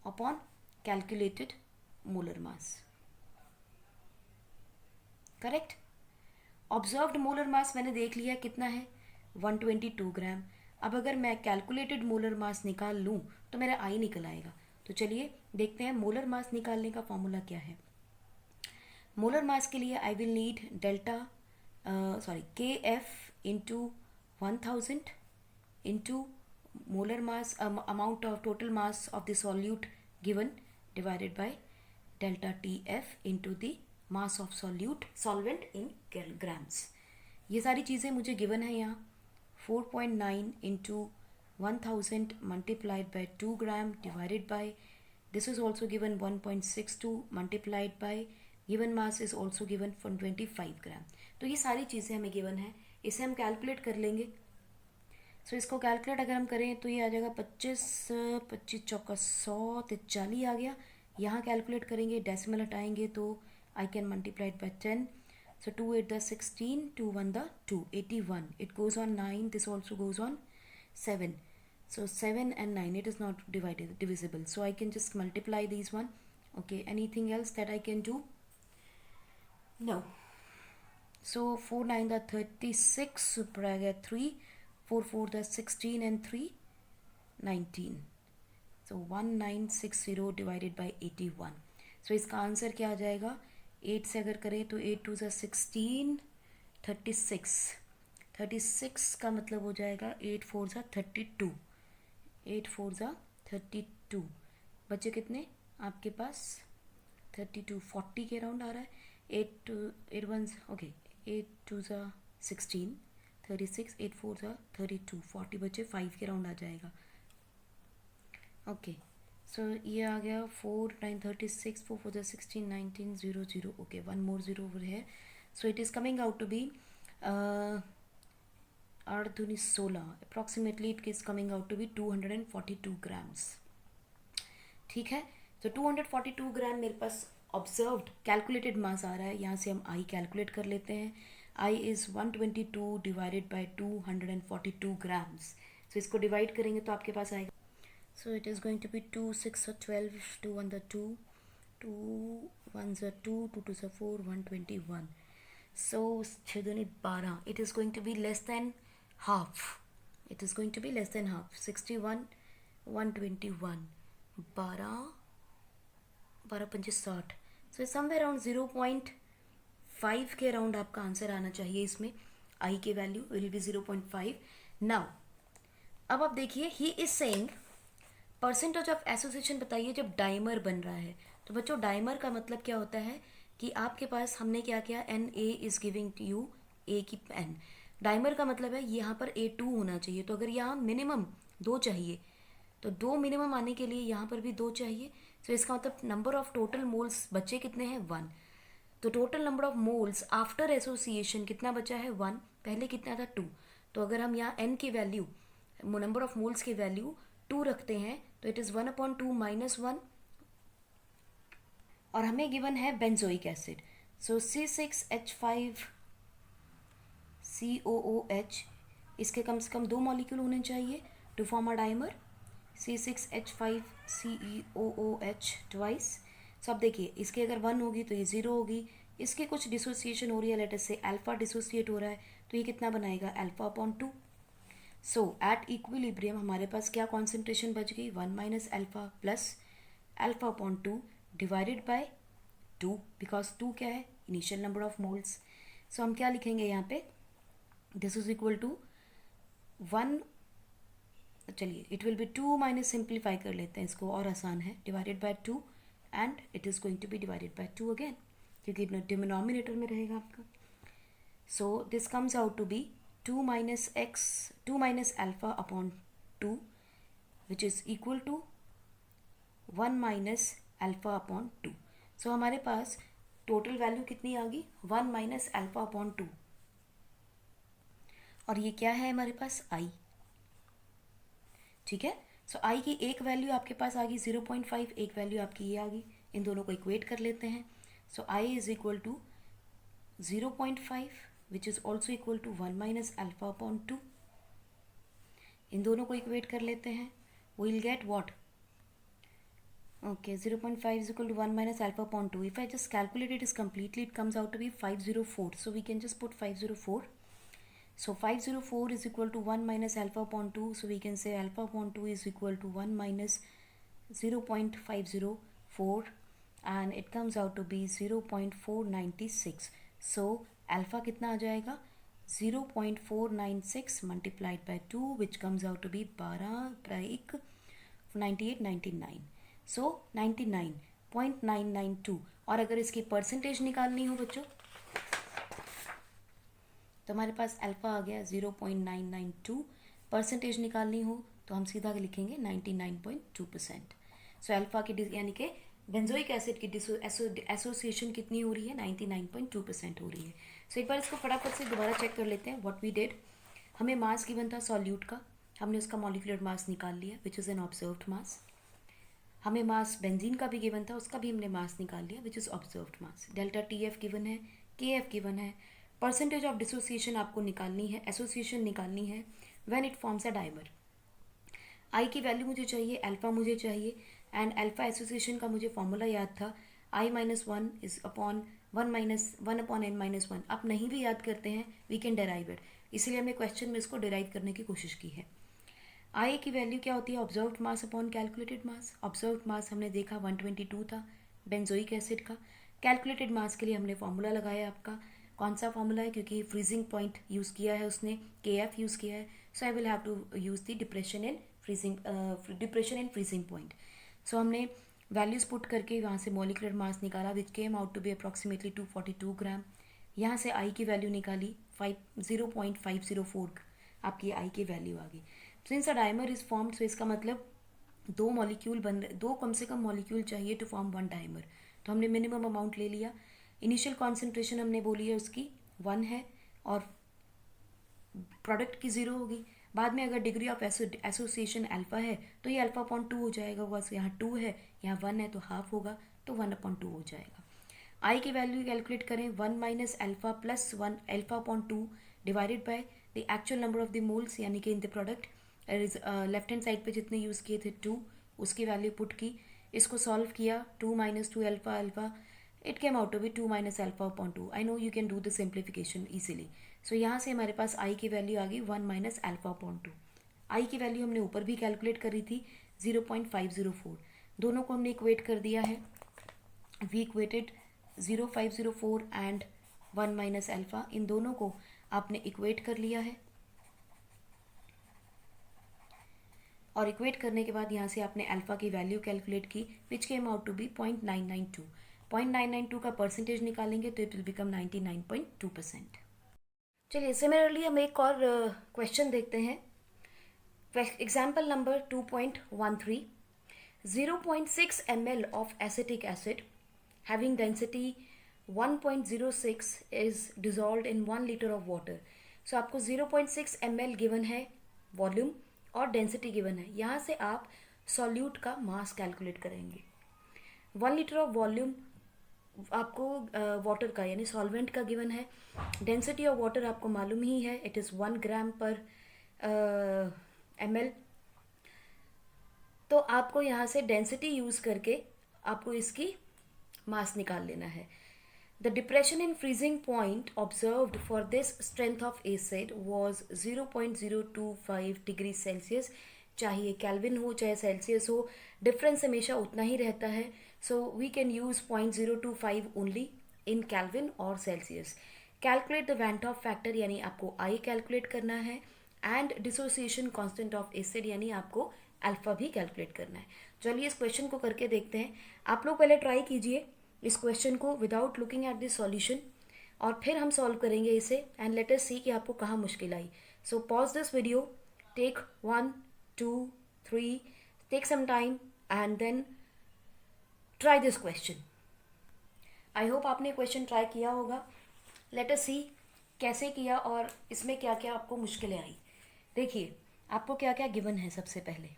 upon calculated molar mass, correct. Observed molar मास मैंने देख लिया कितना है 122 ग्राम। अब अगर मैं कैलकुलेटेड मोलर मास निकाल लूँ तो मेरा आई निकल आएगा। तो चलिए देखते हैं मोलर मास निकालने का फॉर्मूला क्या है। मोलर मास के लिए आई विल नीड डेल्टा के F into 1000 into molar mass amount of total mass of the solute given divided by delta TF into the mass of solvent in grams। ये सारी चीज़ें मुझे given है यहाँ 4.9 into 1000 multiplied by 2 gram divided by this is also given 1.62 multiplied by given mass is also given 25 ग्राम। तो ये सारी चीज़ें हमें गिवन है, इसे हम कैलकुलेट कर लेंगे। सो इसको कैलकुलेट अगर हम करें तो ये आ जाएगा 25 चौका 100 तो 40 आ गया। यहाँ कैलकुलेट करेंगे, डेसिमल हटाएंगे तो I can multiply by 10। So 2 8 the 16, 2 1 the 2, 81। It goes on 9, this also goes on 7। So 7 and 9, it is not divisible. So I can just multiply these one. Okay, anything else that I can do? No. So 4 9 the 36, ऊपर आ गया 3, 4 4 the 16 and 3 19. So 1960 divided by 81. So इसका answer क्या आ जाएगा, 8 से अगर करें तो 8 2 16, 36 का मतलब हो जाएगा 8 4 32, 8 4 32। बचे कितने आपके पास 32, 40 के अराउंड आ रहा है। 8 1 ओके 8 2 16, 36, 8 4 32, 40 बचे, 5 के अराउंड आ जाएगा। ओके सो ये आ गया 4 9 36, 4 4 16, 19 0 0। Okay, one more zero over है। So it is coming out to be 8 दूनी 16, approximately it is coming out to be 242 grams. ठीक है, तो 242 ग्राम मेरे पास ऑब्जर्व्ड कैलकुलेटेड मास आ रहा है। यहाँ से हम आई कैलकुलेट कर लेते हैं। I is 122 divided by 242 grams. So इसको डिवाइड करेंगे तो आपके पास आएगा, so it is going to be 2 6 12, 2 1 2, 2 1 2, 2 2 4, 121। So 6 दूनी 12, it is going to be less than half, it is going to be less than half. 61 121, 12 5 60। So somewhere around 0.5 के around आपका answer आना चाहिए। इसमें आई की वैल्यू विल बी 0.5। नाउ अब आप देखिए, he is saying percentage of association बताइए जब डाइमर बन रहा है। तो बच्चों डाइमर का मतलब क्या होता है कि आपके पास हमने क्या किया, n a is giving to you a की एन। डाइमर का मतलब है यहाँ पर A2 होना चाहिए। तो अगर यहाँ मिनिमम 2 चाहिए तो 2 मिनिमम आने के लिए यहाँ पर भी 2 चाहिए। तो इसका मतलब नंबर ऑफ टोटल मोल्स बचे कितने हैं 1। तो total number of moles after association कितना बचा है 1, पहले कितना था 2। तो अगर हम यहाँ n की वैल्यू, नंबर ऑफ मोल्स की वैल्यू 2 रखते हैं तो इट इज़ 1/2 - 1। और हमें गिवन है बेंजोइक एसिड। सो C6H5COOH, इसके कम से कम 2 मॉलिक्यूल होने चाहिए to form a dimer. C6H5COOH twice. So अब देखिए, इसके अगर 1 होगी तो ये 0 होगी, इसके कुछ डिसोसिएशन हो रही है, लेटर से अल्फा डिसोसिएट हो रहा है, तो ये कितना बनाएगा अल्फा/2। सो एट इक्विलिब्रियम हमारे पास क्या कॉन्सेंट्रेशन बच गई, 1 - अल्फा प्लस अल्फा/2 डिवाइडेड बाय 2, बिकॉज 2 क्या है initial number of moles. So हम क्या लिखेंगे यहाँ पे, दिस इज इक्वल टू 1, चलिए it will be 2 minus, simplify कर लेते हैं इसको और आसान है, divided by 2 and it is going to be divided by 2 again, क्योंकि डिनोमिनेटर में रहेगा आपका। So this comes out to be 2 minus alpha upon 2 which is equal to 1 minus alpha upon 2। So हमारे पास टोटल वैल्यू कितनी आ गई 1 minus alpha upon 2, और ये क्या है हमारे पास आई, ठीक है। सो आई की एक वैल्यू आपके पास आ गई 0.5, एक वैल्यू आपकी ये आ गई, इन दोनों को इक्वेट कर लेते हैं। So i is equal to 0.5 which is also equal to 1 minus alpha upon 2, इन दोनों को इक्वेट कर लेते हैं, we'll get what? Okay, 0.5 is equal to 1 minus alpha upon 2. If I just calculate it is completely, it comes out to be 504. So we can just put 504. So 504 is equal to 1 minus alpha upon 2. So we can say alpha upon 2 is equal to 1 minus 0.504, and it comes out to be 0.496. So alpha कितना आ जाएगा 0.496 multiplied by 2, which comes out to be 12 9899. So 99.992. और अगर इसकी percentage निकालनी हो बच्चों तो हमारे पास अल्फा आ गया 0.992, परसेंटेज निकालनी हो तो हम सीधा लिखेंगे 99.2%। सो अल्फा की यानी कि बेंजोइक एसिड की एसोसिएशन कितनी हो रही है 99.2% हो रही है। सो एक बार इसको फटाफट से दोबारा चेक कर लेते हैं व्हाट वी डिड। हमें मास गिवन था सॉल्यूट का, हमने उसका मॉलिक्यूलर मास निकाल लिया विच इज़ एन ऑब्जर्व्ड मास। हमें मास बेंजीन का भी गिवन था, उसका भी हमने मास निकाल लिया which is observed mass. Delta T F given है, के एफ गिवन है, परसेंटेज ऑफ डिसोसिएशन आपको निकालनी है, एसोसिएशन निकालनी है when it forms a dimer. I की वैल्यू मुझे चाहिए, अल्फा मुझे चाहिए, एंड अल्फा एसोसिएशन का मुझे फॉर्मूला याद था i minus 1 is upon 1 upon n minus 1। आप नहीं भी याद करते हैं वी कैन डेराइव इट, इसलिए हमने क्वेश्चन में इसको डेराइव करने की कोशिश की है। आई की वैल्यू क्या होती है observed mass upon calculated mass. Observed मास हमने देखा 122 था बेंजोइक एसिड का। कैलकुलेटेड मास के लिए हमने फॉर्मूला लगाया, आपका कौन सा फॉर्मूला है, क्योंकि फ्रीजिंग पॉइंट यूज़ किया है उसने, के एफ यूज़ किया है, so I will have to use the depression in freezing point. So हमने वैल्यूज पुट करके वहाँ से मॉलिक्यूलर मास निकाला which came out to be approximately 242 gram. यहाँ से आई की वैल्यू निकाली 0.504 आपकी आई की वैल्यू आ गई। Since a dimer is formed, so इसका मतलब दो मॉलिक्यूल बन रहे, दो कम से कम मॉलिक्यूल चाहिए टू फॉर्म वन डाइमर। तो हमने मिनिमम अमाउंट ले लिया। इनिशियल कॉन्सेंट्रेशन हमने बोली है उसकी 1 है और प्रोडक्ट की 0 होगी। बाद में अगर डिग्री ऑफ एसोसिएशन अल्फा है तो ये अल्फा अपॉन 2 हो जाएगा, बस यहाँ 2 है यहाँ 1 है तो हाफ होगा तो 1 अपॉन 2 हो जाएगा। आई की वैल्यू कैलकुलेट करें 1 minus alpha plus 1 alpha upon 2 divided by the actual number of the moles, यानी कि in the product left hand side पे जितने यूज़ किए थे 2, उसकी वैल्यू पुट की, इसको सॉल्व किया 2 minus 2 alpha alpha, it came out to be 2 minus alpha upon 2। I know you can do the simplification easily. So यहाँ से हमारे पास आई की वैल्यू आ गई 1 माइनस अल्फा अपॉन 2। आई की वैल्यू हमने ऊपर भी कैलकुलेट करी थी 0.504, दोनों को हमने इक्वेट कर दिया है। We equated 0.504 and 1 minus alpha, इन दोनों को आपने इक्वेट कर लिया है और इक्वेट करने के बाद यहाँ से आपने अल्फा की वैल्यू कैलकुलेट की विच केम आउट टू बी 0.992। 0.992 का परसेंटेज निकालेंगे तो इट विल बिकम 99.2%। चलिए सिमिलरली हम एक और क्वेश्चन देखते हैं। Example number 2.13, 0.6 ml of acetic acid having density 1.06 is dissolved in 1 liter of water। सो आपको 0.6 ml गिवन है वॉल्यूम और डेंसिटी गिवन है। यहाँ से आप सॉल्यूट का मास कैलकुलेट करेंगे। 1 लीटर ऑफ वॉल्यूम आपको वाटर का यानी सॉल्वेंट का गिवन है। डेंसिटी ऑफ वाटर आपको मालूम ही है, इट इज़ 1 ग्राम पर ml। तो आपको यहाँ से डेंसिटी यूज़ करके आपको इसकी मास निकाल लेना है। The depression in freezing point observed for this strength of acid was 0.025 degree Celsius. चाहे केल्विन हो चाहे सेल्सियस हो, डिफरेंस हमेशा उतना ही रहता है। So we can use 0.025 only इन केल्विन और Celsius. Calculate the van't Hoff factor, यानी आपको आई कैलकुलेट करना है, and dissociation constant of acid यानी आपको अल्फा भी कैलकुलेट करना है। चलिए इस क्वेश्चन को करके देखते हैं। आप लोग पहले ट्राई कीजिए इस क्वेश्चन को without looking at the solution, और फिर हम सॉल्व करेंगे इसे एंड लेट अस सी कि आपको कहाँ मुश्किल आई। So pause this video, take 1 2 3, take some time and then try this question. I hope आपने क्वेश्चन ट्राई किया होगा. लेट अस सी कैसे किया और इसमें क्या क्या आपको मुश्किलें आई. देखिए आपको क्या क्या गिवन है. सबसे पहले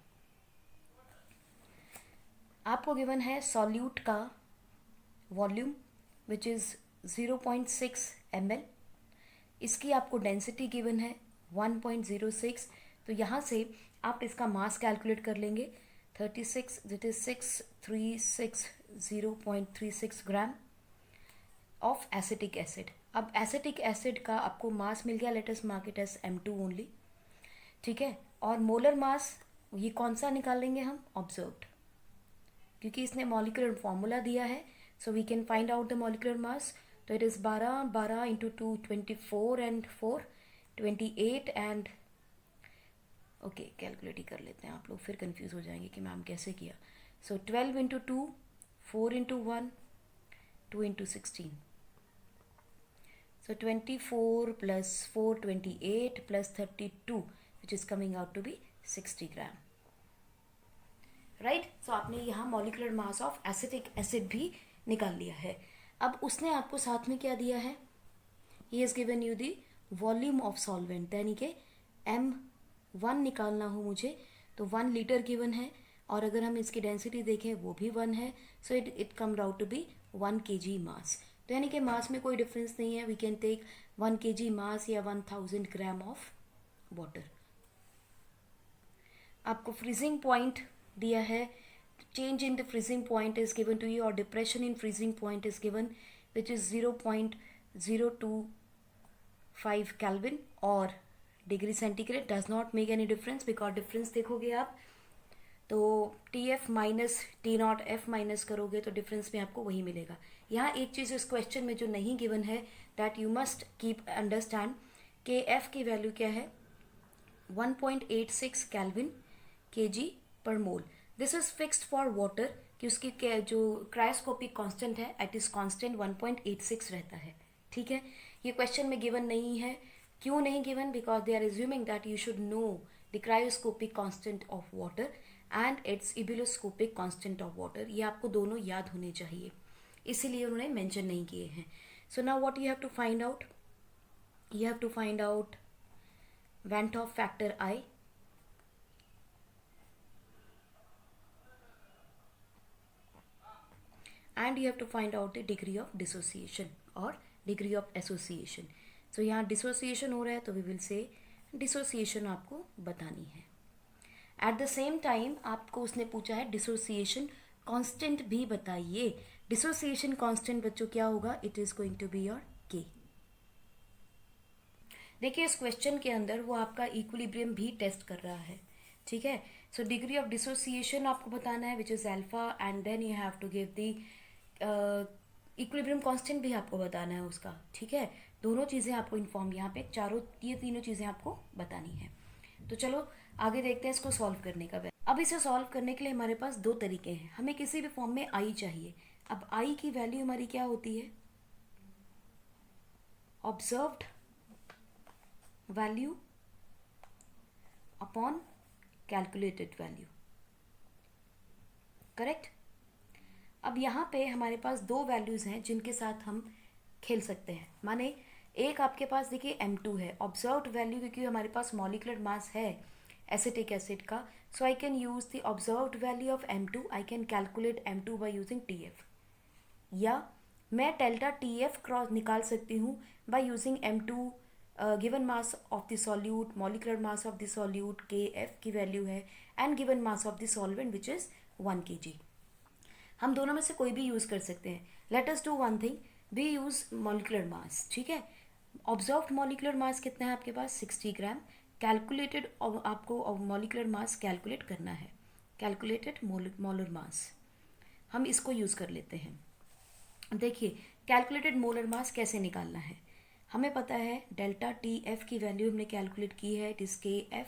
आपको गिवन है सॉल्यूट का वॉल्यूम विच इज़ 0.6 ml. इसकी आपको डेंसिटी गिवन है 1.06. तो यहाँ से आप इसका मास कैलकुलेट कर लेंगे. 36 that is 6360.36 gram of acetic acid. अब एसिटिक एसिड का आपको मास मिल गया. Let us mark it as M2 only. ठीक है. और मोलर मास ये कौन सा निकालेंगे हम? ऑब्जर्व्ड, क्योंकि इसने मॉलिक्यूलर फॉर्मूला दिया है. So we can find out the molecular mass. तो it is 12 into 2 24 and 4 28 and okay calculate ही कर लेते हैं. आप लोग फिर कंफ्यूज हो जाएंगे कि मैम कैसे किया. सो 12 into 2 4 into 1 2 into 16. So 24 plus 4 28 plus 32 which is coming out to be 60 gram. Right. सो आपने यहाँ molecular mass of acetic acid भी निकाल लिया है. अब उसने आपको साथ में क्या दिया है? He has given you the volume of solvent. यानी कि M1 निकालना हो मुझे तो 1 लीटर गिवन है. और अगर हम इसकी डेंसिटी देखें वो भी 1 है. So it comes out to be 1 kg mass. तो यानी कि मास में कोई डिफरेंस नहीं है. We can take 1 kg mass या 1000 ग्राम ऑफ वाटर. आपको फ्रीजिंग पॉइंट दिया है. Change in the freezing point is given to you और depression in freezing point is given which is 0.025 kelvin और degree centigrade. Does not make any difference because difference देखोगे आप तो TF minus T0 F minus करोगे तो difference में आपको वही मिलेगा. यहाँ एक चीज़ इस क्वेश्चन में जो नहीं गिवन है that you must keep understand कि F की वैल्यू क्या है? 1.86 केल्विन kg पर mole. This is fixed for water कि उसकी जो क्रायोस्कोपिक कांस्टेंट है एट इज कांस्टेंट 1.86 रहता है. ठीक है. ये क्वेश्चन में गिवन नहीं है. क्यों नहीं given? Because they are assuming that you should know the cryoscopic constant of water and its ebullioscopic constant of water. ये आपको दोनों याद होने चाहिए, इसीलिए उन्होंने मेंशन नहीं किए हैं. So now what you have to find out? You have to find out Van't Hoff factor I, and you have to find out the degree of dissociation or degree of association. So यहाँ dissociation हो रहा है तो we will say dissociation आपको बतानी है. At the same time आपको उसने पूछा है dissociation constant भी बताइए. Dissociation constant बच्चों क्या होगा? It is going to be your K. देखिए इस क्वेश्चन के अंदर वो आपका इक्विलिब्रियम भी टेस्ट कर रहा है. ठीक है. सो डिग्री ऑफ डिसोसिएशन आपको बताना है which is alpha and then you have to give the equilibrium constant भी आपको बताना है उसका. ठीक है. दोनों चीज़ें आपको इन्फॉर्म यहाँ पे ये तीनों चीज़ें आपको बतानी है. तो चलो आगे देखते हैं इसको सॉल्व करने का. अब इसे सॉल्व करने के लिए हमारे पास दो तरीके हैं. हमें किसी भी फॉर्म में आई चाहिए. अब आई की वैल्यू हमारी क्या होती है? Observed value upon calculated value. Correct. अब यहाँ पे हमारे पास दो वैल्यूज़ हैं जिनके साथ हम खेल सकते हैं. माने एक आपके पास देखिए M2 है. ऑब्जर्व्ड वैल्यू क्योंकि हमारे पास मॉलिक्यूलर मास है एसिटिक एसिड का. So I can use the observed value of M2. I can calculate M2 by using TF. या मैं डेल्टा TF क्रॉस निकाल सकती हूँ by using M2 given mass of the solute, molecular mass of the solute KF की value है and given mass of the solvent which is 1 kg. हम दोनों में से कोई भी यूज़ कर सकते हैं. Let us do one thing, we use molecular mass. ठीक है. ऑब्जर्व्ड मॉलिक्यूलर मास कितना है आपके पास? 60 ग्राम. कैलकुलेटेड आपको मॉलिक्यूलर मास कैलकुलेट करना है. कैलकुलेटेड मोलर मास हम इसको यूज़ कर लेते हैं. देखिए कैलकुलेटेड मोलर मास कैसे निकालना है. हमें पता है डेल्टा TF की वैल्यू हमने कैलकुलेट की है. It is KF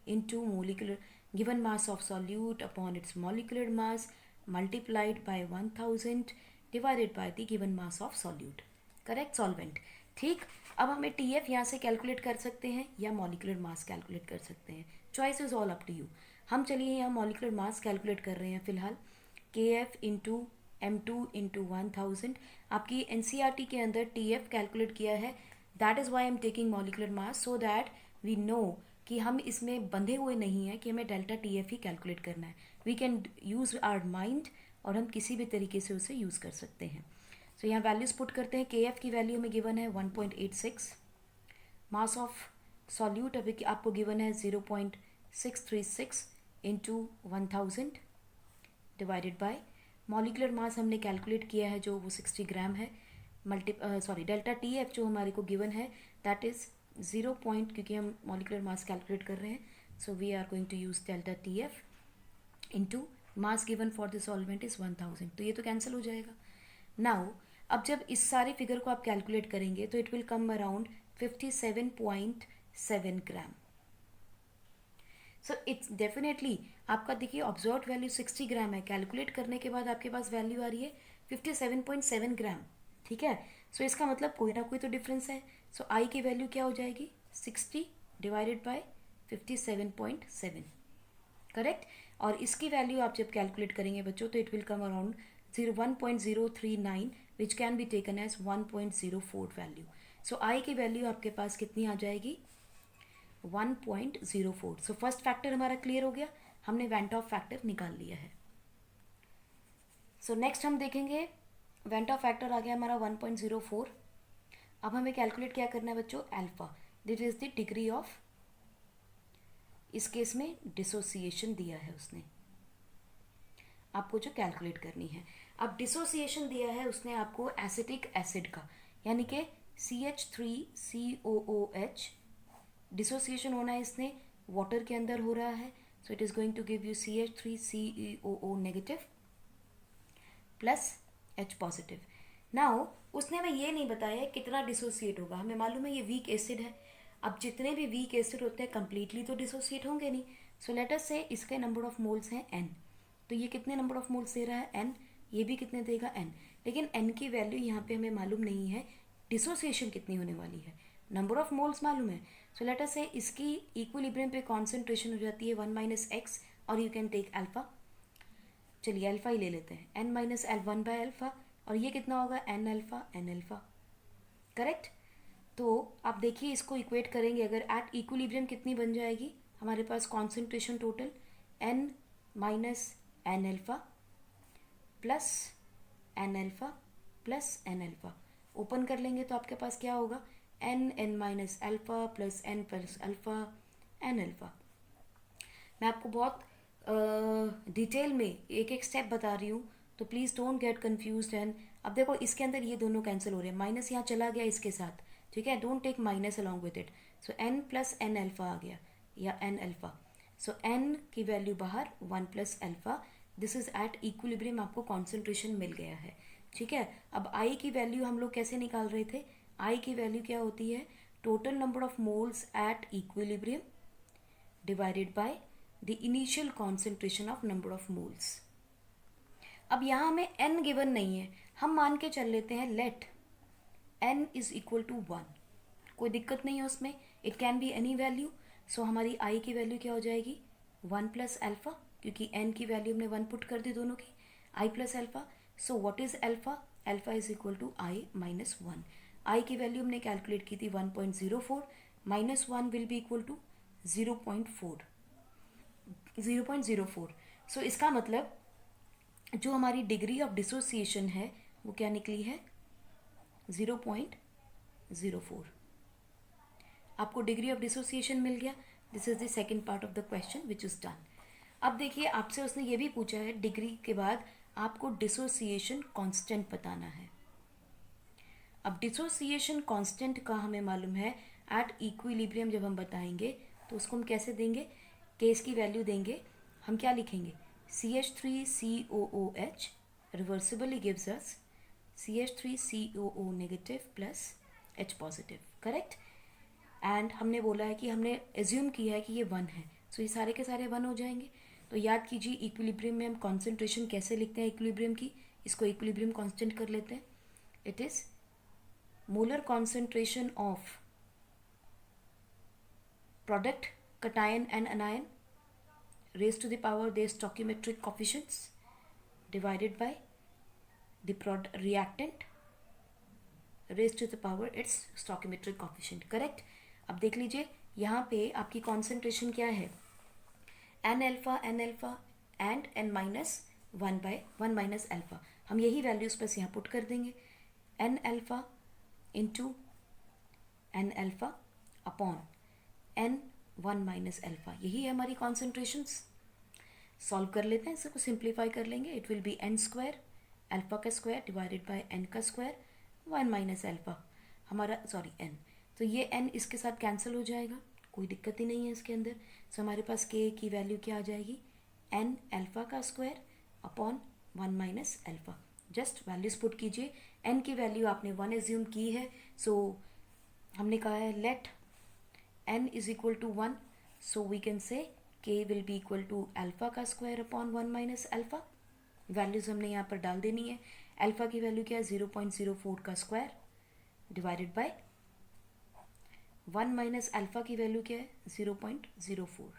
into molecular given mass of solute upon it's molecular mass multiplied by 1000 divided by the given mass of solute. Correct. Solvent. ठीक. अब हमें TF यहाँ से कैलकुलेट कर सकते हैं या मॉलिकुलर मास कैलकुलेट कर सकते हैं. Choice is all up to you. हम चलिए यहाँ मॉलिकुलर मास कैलकुलेट कर रहे हैं फिलहाल. KF into m2 into 1000. आपकी एनसीईआरटी के अंदर टीएफ कैलकुलेट किया है. That is why I am taking molecular mass, so that we know कि हम इसमें बंधे हुए नहीं हैं कि हमें डेल्टा टीएफ ही कैलकुलेट करना है. We can use our mind और हम किसी भी तरीके से उसे यूज़ कर सकते हैं. सो यहाँ वैल्यूज़ पुट करते हैं. के एफ की वैल्यू हमें गिवन है 1.86. मास ऑफ सॉल्यूट अभी आपको गिवन है 0.636 into 1000 divided by molecular mass हमने कैलकुलेट किया है जो वो 60 ग्राम है. डेल्टा टी एफ जो हमारे को गिवन है दैट इज़ 0 पॉइंट, क्योंकि हम मॉलिकुलर मास कैलकुलेट कर रहे हैं. So we are going to use delta T F into mass given for the solvent is 1000. तो ये तो कैंसिल हो जाएगा. नाउ अब जब इस सारे फिगर को आप कैलकुलेट करेंगे तो it will come around 57.7 gram. So it's definitely आपका देखिए ऑब्जर्व वैल्यू 60 ग्राम है. कैलकुलेट करने के बाद आपके पास वैल्यू आ रही है 57.7 ग्राम. ठीक है. सो इसका मतलब कोई ना कोई तो डिफरेंस है. सो आई की वैल्यू क्या हो जाएगी 60 डिवाइडेड बाय 57.7. करेक्ट. और इसकी वैल्यू आप जब कैलकुलेट करेंगे बच्चों तो it will come around 1.039 which can be taken as 1.04 value. So i की वैल्यू आपके पास कितनी आ जाएगी 1.04. सो फर्स्ट फैक्टर हमारा क्लियर हो गया. हमने वेंट ऑफ फैक्टर निकाल लिया है. सो नेक्स्ट हम देखेंगे वेंट ऑफ फैक्टर आ गया हमारा 1.04. अब हमें कैलकुलेट क्या करना है बच्चों alpha. That is the degree of, इस केस में डिसोसिएशन दिया है उसने आपको जो कैलकुलेट करनी है. अब डिसोसिएशन दिया है उसने आपको एसिटिक एसिड का, यानी कि CH3COOH डिसोसिएशन होना है इसने वाटर के अंदर हो रहा है. So it is going to give you CH3COO negative plus H positive. Now उसने हमें ये नहीं बताया कितना डिसोसिएट होगा. हमें मालूम है ये वीक एसिड है. अब जितने भी वीक एसिड होते हैं कंप्लीटली तो डिसोसिएट होंगे नहीं. सो लेट अस से इसके नंबर ऑफ मोल्स हैं n. तो ये कितने नंबर ऑफ मोल्स दे रहा है n. ये भी कितने देगा n. लेकिन n की वैल्यू यहाँ पे हमें मालूम नहीं है डिसोसिएशन कितनी होने वाली है. नंबर ऑफ मोल्स मालूम है. सो लेट अस से इसकी इक्विलिब्रियम पे कॉन्सेंट्रेशन हो जाती है 1 - x और यू कैन टेक अल्फा. चलिए अल्फा ही ले लेते हैं n - L1 बाय अल्फा. और ये कितना होगा n alpha n alpha. Correct. तो आप देखिए इसको इक्वेट करेंगे अगर एट इक्विलिब्रियम कितनी बन जाएगी हमारे पास concentration total n - n alpha plus n alpha plus n alpha. Open कर लेंगे तो आपके पास क्या होगा n minus alpha plus n plus alpha n alpha. मैं आपको बहुत डिटेल में एक एक स्टेप बता रही हूँ तो please don't get confused. And अब देखो इसके अंदर ये दोनों कैंसिल हो रहे हैं. माइनस यहाँ चला गया इसके साथ. ठीक है. Don't take minus along with it. So n plus n alpha आ गया या n अल्फा. सो n की वैल्यू बाहर 1 plus alpha. This is at equilibrium. आपको कॉन्सेंट्रेशन मिल गया है. ठीक है. अब I की वैल्यू हम लोग कैसे निकाल रहे थे. I की वैल्यू क्या होती है total number of moles at equilibrium divided by the initial concentration of number of moles. अब यहाँ हमें n गिवन नहीं है. हम मान के चल लेते हैं let n is equal to 1. कोई दिक्कत नहीं है उसमें. It can be any value. So हमारी I की वैल्यू क्या हो जाएगी 1 प्लस अल्फा, क्योंकि n की वैल्यू हमने 1 पुट कर दी दोनों की. I plus alpha. So what is alpha. Alpha is equal to I minus 1. I की वैल्यू हमने कैलकुलेट की थी 1.04 minus 1 will be equal to 0.04. सो इसका मतलब जो हमारी डिग्री ऑफ डिसोसिएशन है वो क्या निकली है 0.04. आपको डिग्री ऑफ डिसोसिएशन मिल गया. This is the second part of the question which is done. अब देखिए आपसे उसने ये भी पूछा है डिग्री के बाद आपको डिसोसिएशन कांस्टेंट बताना है. अब डिसोसिएशन कांस्टेंट का हमें मालूम है एट इक्विलिब्रियम जब हम बताएंगे तो उसको हम कैसे देंगे कि इसकी वैल्यू देंगे. हम क्या लिखेंगे CH3COOH reversibly gives us CH3COO negative plus H positive. Correct. And हमने बोला है कि हमने एज्यूम किया है कि ये 1 है. सो ये सारे के सारे 1 हो जाएंगे. तो याद कीजिए इक्विलिब्रियम में हम कॉन्सेंट्रेशन कैसे लिखते हैं इक्विलिब्रियम की. इसको इक्विलिब्रियम कांस्टेंट कर लेते हैं. It is molar concentration of product cation and anion raised to the power their stoichiometric coefficients divided by the reactant raise to the power its stoichiometric coefficient, correct. अब देख लीजिए यहाँ पे आपकी कॉन्सेंट्रेशन क्या है, n alpha and n minus 1/1 minus alpha. हम यही वैल्यूज बस यहाँ पुट कर देंगे, n alpha into n alpha upon n 1 minus alpha, यही है हमारी कॉन्सेंट्रेशंस। सॉल्व कर लेते हैं, इसको सिंप्लीफाई कर लेंगे। It will be n square alpha का स्क्वायर डिवाइडेड बाय एन का स्क्वायर 1 माइनस अल्फा हमारा, सॉरी एन, तो ये एन इसके साथ कैंसिल हो जाएगा, कोई दिक्कत ही नहीं है इसके अंदर। सो हमारे पास के की वैल्यू क्या आ जाएगी, एन अल्फा का square upon 1 minus alpha. Just values put कीजिए, एन की वैल्यू आपने 1 एज्यूम की है, सो हमने कहा है let n is equal to 1, so we can say k will be equal to alpha का square upon 1 minus alpha. Values हमने यहाँ पर डाल देनी है। अल्फा की वैल्यू क्या है, 0.04 का square divided by 1 minus alpha की वैल्यू क्या है, 0.04।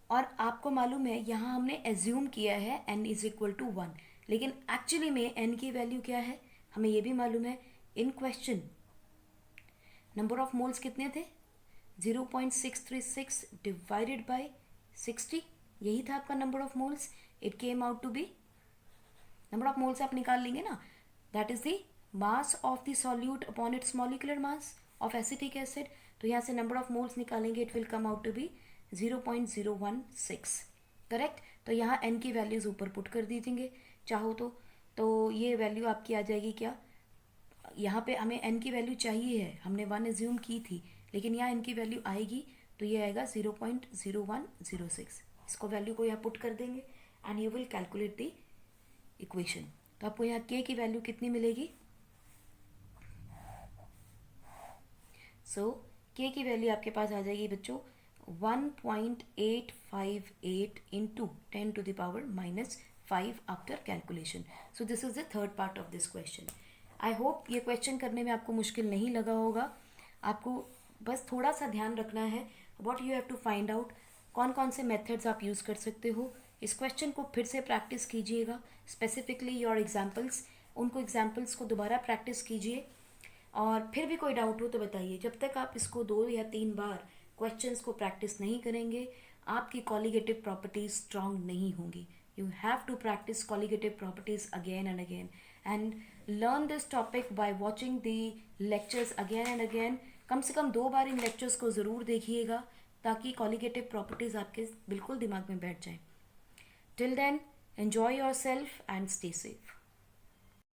और आपको मालूम है यहाँ हमने एज्यूम किया है n इज इक्वल टू 1, लेकिन एक्चुअली में n की वैल्यू क्या है हमें ये भी मालूम है। In question number of moles कितने थे, 0.636 डिवाइडेड बाय 60, यही था आपका number of moles. It came out to be, number of moles आप निकाल लेंगे ना, that is the mass of the solute upon its molecular mass of acetic acid. तो यहाँ से नंबर ऑफ मोल्स निकालेंगे, it will come out to be 0.016, correct. तो यहाँ n की वैल्यूज ऊपर पुट कर दीजिएंगे चाहो तो ये वैल्यू आपकी आ जाएगी क्या, यहाँ पे हमें n की वैल्यू चाहिए है, हमने 1 एज्यूम की थी, लेकिन यहाँ n की वैल्यू आएगी तो ये आएगा 0.0106। इसको वैल्यू को यहाँ पुट कर देंगे and you will calculate the equation. तो आपको यहाँ k की वैल्यू कितनी मिलेगी, सो k की वैल्यू आपके पास आ जाएगी बच्चों 1.858 into 10 to the power -5 after calculation. So this is the third part of this question. I hope ये क्वेश्चन करने में आपको मुश्किल नहीं लगा होगा। आपको बस थोड़ा सा ध्यान रखना है, what you have to find out, कौन कौन से मेथड्स आप यूज़ कर सकते हो। इस क्वेश्चन को फिर से प्रैक्टिस कीजिएगा, स्पेसिफिकली योर एग्जाम्पल्स, उनको एग्जाम्पल्स को दोबारा प्रैक्टिस कीजिए, और फिर भी कोई डाउट हो तो बताइए। जब तक आप इसको 2 या 3 बार क्वेश्चंस को प्रैक्टिस नहीं करेंगे, आपकी कॉलिगेटिव प्रॉपर्टीज स्ट्रांग नहीं होंगी। You have to practice colligative properties again and again and learn this topic by watching the lectures again and again. कम से कम 2 बार इन लेक्चर्स को ज़रूर देखिएगा ताकि कॉलिगेटिव प्रॉपर्टीज आपके बिल्कुल दिमाग में बैठ जाएं। Till then, enjoy yourself and stay safe.